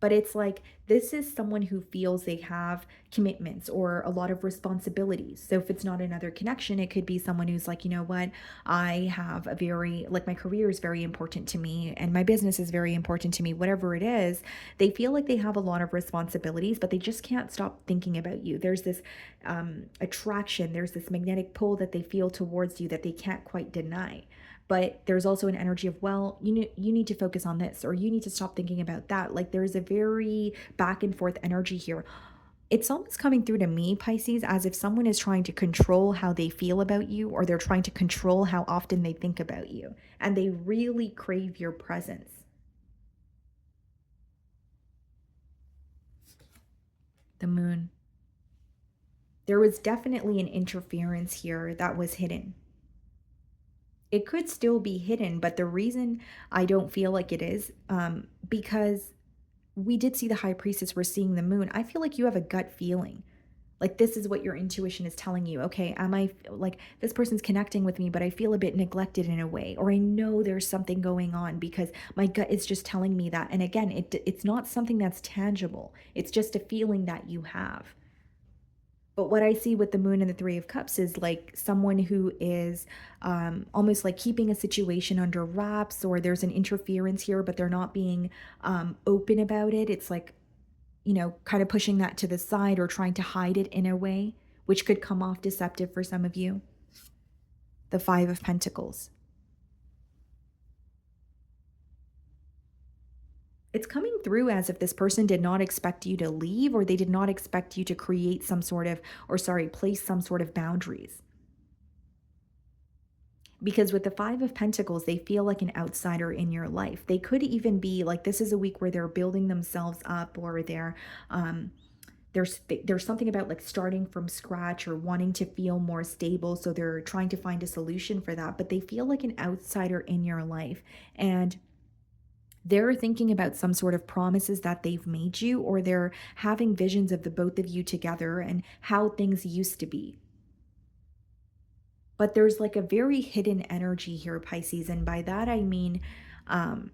But it's like this is someone who feels they have commitments or a lot of responsibilities. So if it's not another connection, it could be someone who's like, you know what, I have a very, like, my career is very important to me and my business is very important to me, whatever it is. They feel like they have a lot of responsibilities, but they just can't stop thinking about you. There's this attraction, there's this magnetic pull that they feel towards you that they can't quite deny. But there's also an energy of, well, you need to focus on this or you need to stop thinking about that. Like there's a very back and forth energy here. It's almost coming through to me, Pisces, as if someone is trying to control how they feel about you or they're trying to control how often they think about you, and they really crave your presence. The Moon. There was definitely an interference here that was hidden. It could still be hidden, but the reason I don't feel like it is, because we did see the High Priestess, we're seeing the Moon. I feel like you have a gut feeling. Like this is what your intuition is telling you. Okay, am I like this person's connecting with me, but I feel a bit neglected in a way, or I know there's something going on because my gut is just telling me that. And again, it's not something that's tangible. It's just a feeling that you have. But what I see with the Moon and the Three of Cups is like someone who is almost like keeping a situation under wraps, or there's an interference here, but they're not being open about it. It's like, kind of pushing that to the side or trying to hide it in a way, which could come off deceptive for some of you. The Five of Pentacles. It's coming through as if this person did not expect you to leave, or they did not expect you to create some sort of, or sorry, place some sort of boundaries. Because with the Five of Pentacles, they feel like an outsider in your life. They could even be like, this is a week where they're building themselves up, or there's something about like starting from scratch or wanting to feel more stable, so they're trying to find a solution for that, but they feel like an outsider in your life, and they're thinking about some sort of promises that they've made you, or they're having visions of the both of you together and how things used to be. But there's like a very hidden energy here, Pisces. And by that, I mean, um,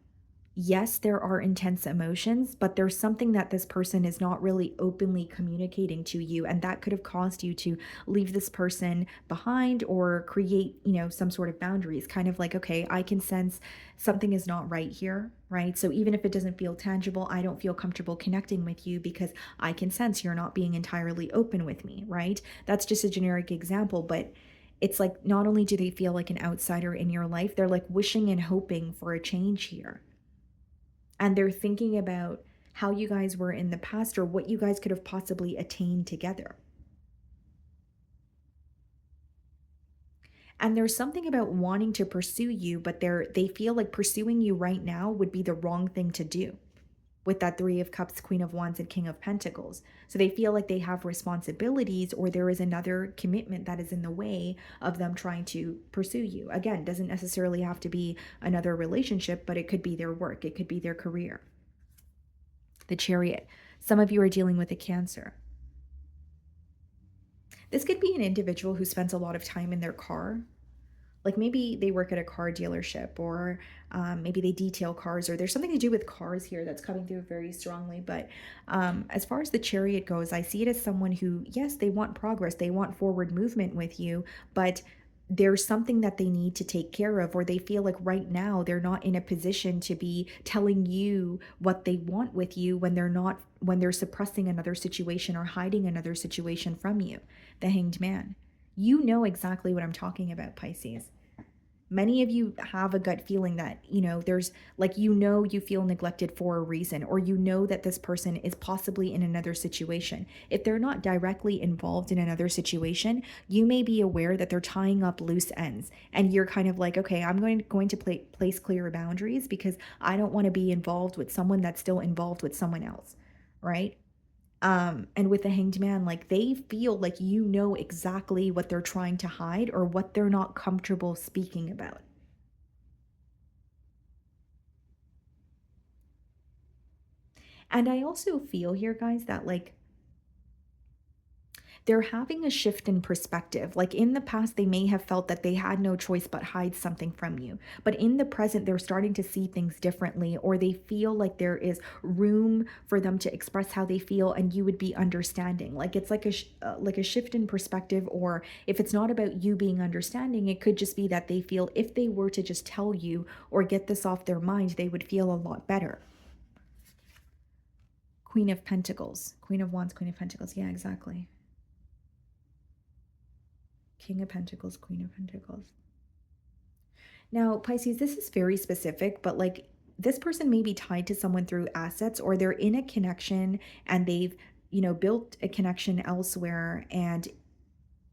yes, there are intense emotions, but there's something that this person is not really openly communicating to you. And that could have caused you to leave this person behind or create, some sort of boundaries. Kind of like, okay, I can sense something is not right here, right? So even if it doesn't feel tangible, I don't feel comfortable connecting with you because I can sense you're not being entirely open with me, right? That's just a generic example, but it's like not only do they feel like an outsider in your life, they're like wishing and hoping for a change here. And they're thinking about how you guys were in the past or what you guys could have possibly attained together. And there's something about wanting to pursue you, but they feel like pursuing you right now would be the wrong thing to do. with that Three of Cups, Queen of Wands, and King of Pentacles. So they feel like they have responsibilities, or there is another commitment that is in the way of them trying to pursue you. Again, doesn't necessarily have to be another relationship, but it could be their work, it could be their career. The Chariot. Some of you are dealing with a Cancer. This could be an individual who spends a lot of time in their car. Like maybe they work at a car dealership, or maybe they detail cars, or there's something to do with cars here that's coming through very strongly. But as far as the Chariot goes, I see it as someone who, yes, they want progress, they want forward movement with you, but there's something that they need to take care of, or they feel like right now they're not in a position to be telling you what they want with you when they're suppressing another situation or hiding another situation from you. The Hanged Man. You know exactly what I'm talking about, Pisces. Many of you have a gut feeling that, there's like, you feel neglected for a reason, or that this person is possibly in another situation. If they're not directly involved in another situation, you may be aware that they're tying up loose ends, and you're kind of like, okay, I'm going to place clear boundaries because I don't want to be involved with someone that's still involved with someone else, right? And with the Hanged Man, like they feel like exactly what they're trying to hide or what they're not comfortable speaking about. And I also feel here, guys, that like they're having a shift in perspective. Like in the past, they may have felt that they had no choice but hide something from you. But in the present, they're starting to see things differently, or they feel like there is room for them to express how they feel, and you would be understanding. Like it's like a shift in perspective, or if it's not about you being understanding, it could just be that they feel if they were to just tell you or get this off their mind, they would feel a lot better. Queen of Pentacles, Queen of Wands, Queen of Pentacles. Yeah, exactly. King of Pentacles, Queen of Pentacles. Now, Pisces, this is very specific, but like this person may be tied to someone through assets, or they're in a connection and they've, built a connection elsewhere, and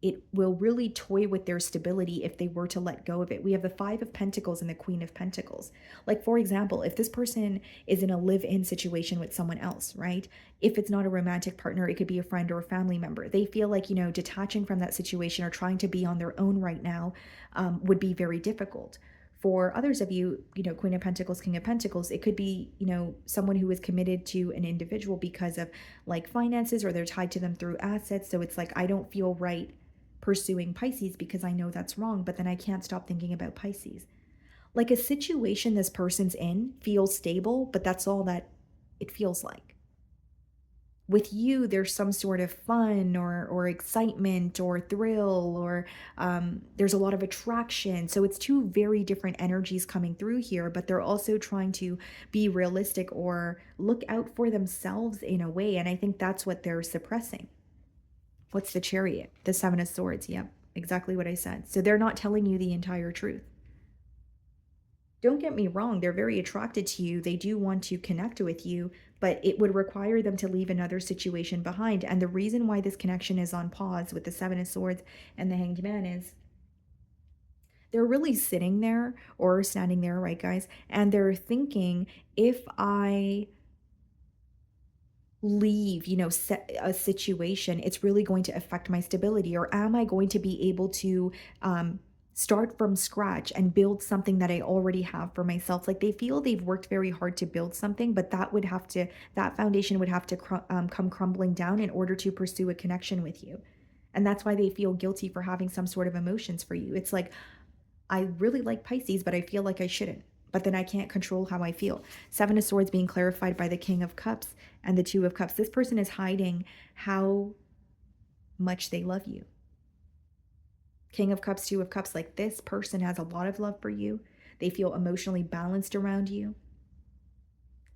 it will really toy with their stability if they were to let go of it. We have the Five of Pentacles and the Queen of Pentacles. Like, for example, if this person is in a live-in situation with someone else, right? If it's not a romantic partner, it could be a friend or a family member. They feel like, detaching from that situation or trying to be on their own right now would be very difficult. For others of you, Queen of Pentacles, King of Pentacles, it could be, someone who is committed to an individual because of like finances, or they're tied to them through assets. So it's like, I don't feel right pursuing Pisces because I know that's wrong, but then I can't stop thinking about Pisces. Like a situation this person's in feels stable, but that's all that it feels like. With you, there's some sort of fun or excitement or thrill, or there's a lot of attraction. So it's two very different energies coming through here, but they're also trying to be realistic or look out for themselves in a way. And I think that's what they're suppressing. What's the Chariot? The Seven of Swords. Yep, exactly what I said. So they're not telling you the entire truth. Don't get me wrong, they're very attracted to you. They do want to connect with you, but it would require them to leave another situation behind. And the reason why this connection is on pause with the Seven of Swords and the Hanged Man is they're really sitting there or standing there, right, guys? And they're thinking, if I leave, set a situation, it's really going to affect my stability, or am I going to be able to start from scratch and build something that I already have for myself? Like they feel they've worked very hard to build something, but that foundation would have to come crumbling down in order to pursue a connection with you. And that's why they feel guilty for having some sort of emotions for you. It's like, I really like Pisces, but I feel like I shouldn't. But then I can't control how I feel. Seven of Swords being clarified by the King of Cups and the Two of Cups. This person is hiding how much they love you. King of Cups, Two of Cups, like this person has a lot of love for you. They feel emotionally balanced around you.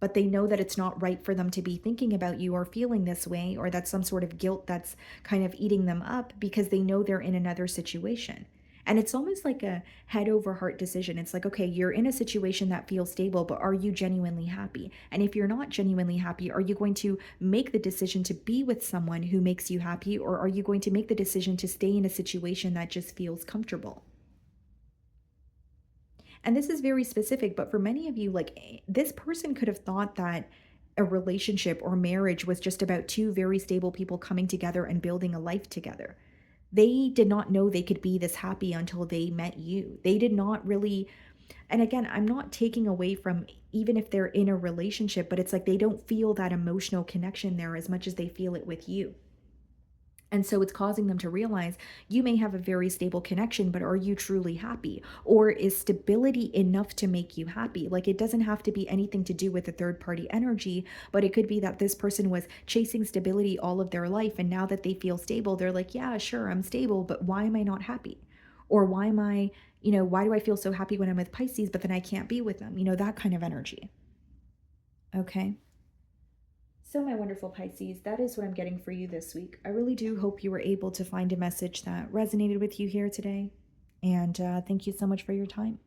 But they know that it's not right for them to be thinking about you or feeling this way, or that's some sort of guilt that's kind of eating them up because they know they're in another situation. And it's almost like a head over heart decision. It's like, okay, you're in a situation that feels stable, but are you genuinely happy? And if you're not genuinely happy, are you going to make the decision to be with someone who makes you happy? Or are you going to make the decision to stay in a situation that just feels comfortable? And this is very specific, but for many of you, like this person could have thought that a relationship or marriage was just about two very stable people coming together and building a life together. They did not know they could be this happy until they met you. They did not really, and again, I'm not taking away from even if they're in a relationship, but it's like they don't feel that emotional connection there as much as they feel it with you. And so it's causing them to realize you may have a very stable connection, but are you truly happy? Or is stability enough to make you happy? Like it doesn't have to be anything to do with a third party energy, but it could be that this person was chasing stability all of their life. And now that they feel stable, they're like, yeah, sure, I'm stable, but why am I not happy? Or why am I, why do I feel so happy when I'm with Pisces, but then I can't be with them? That kind of energy. Okay. So, my wonderful Pisces, that is what I'm getting for you this week. I really do hope you were able to find a message that resonated with you here today. And thank you so much for your time.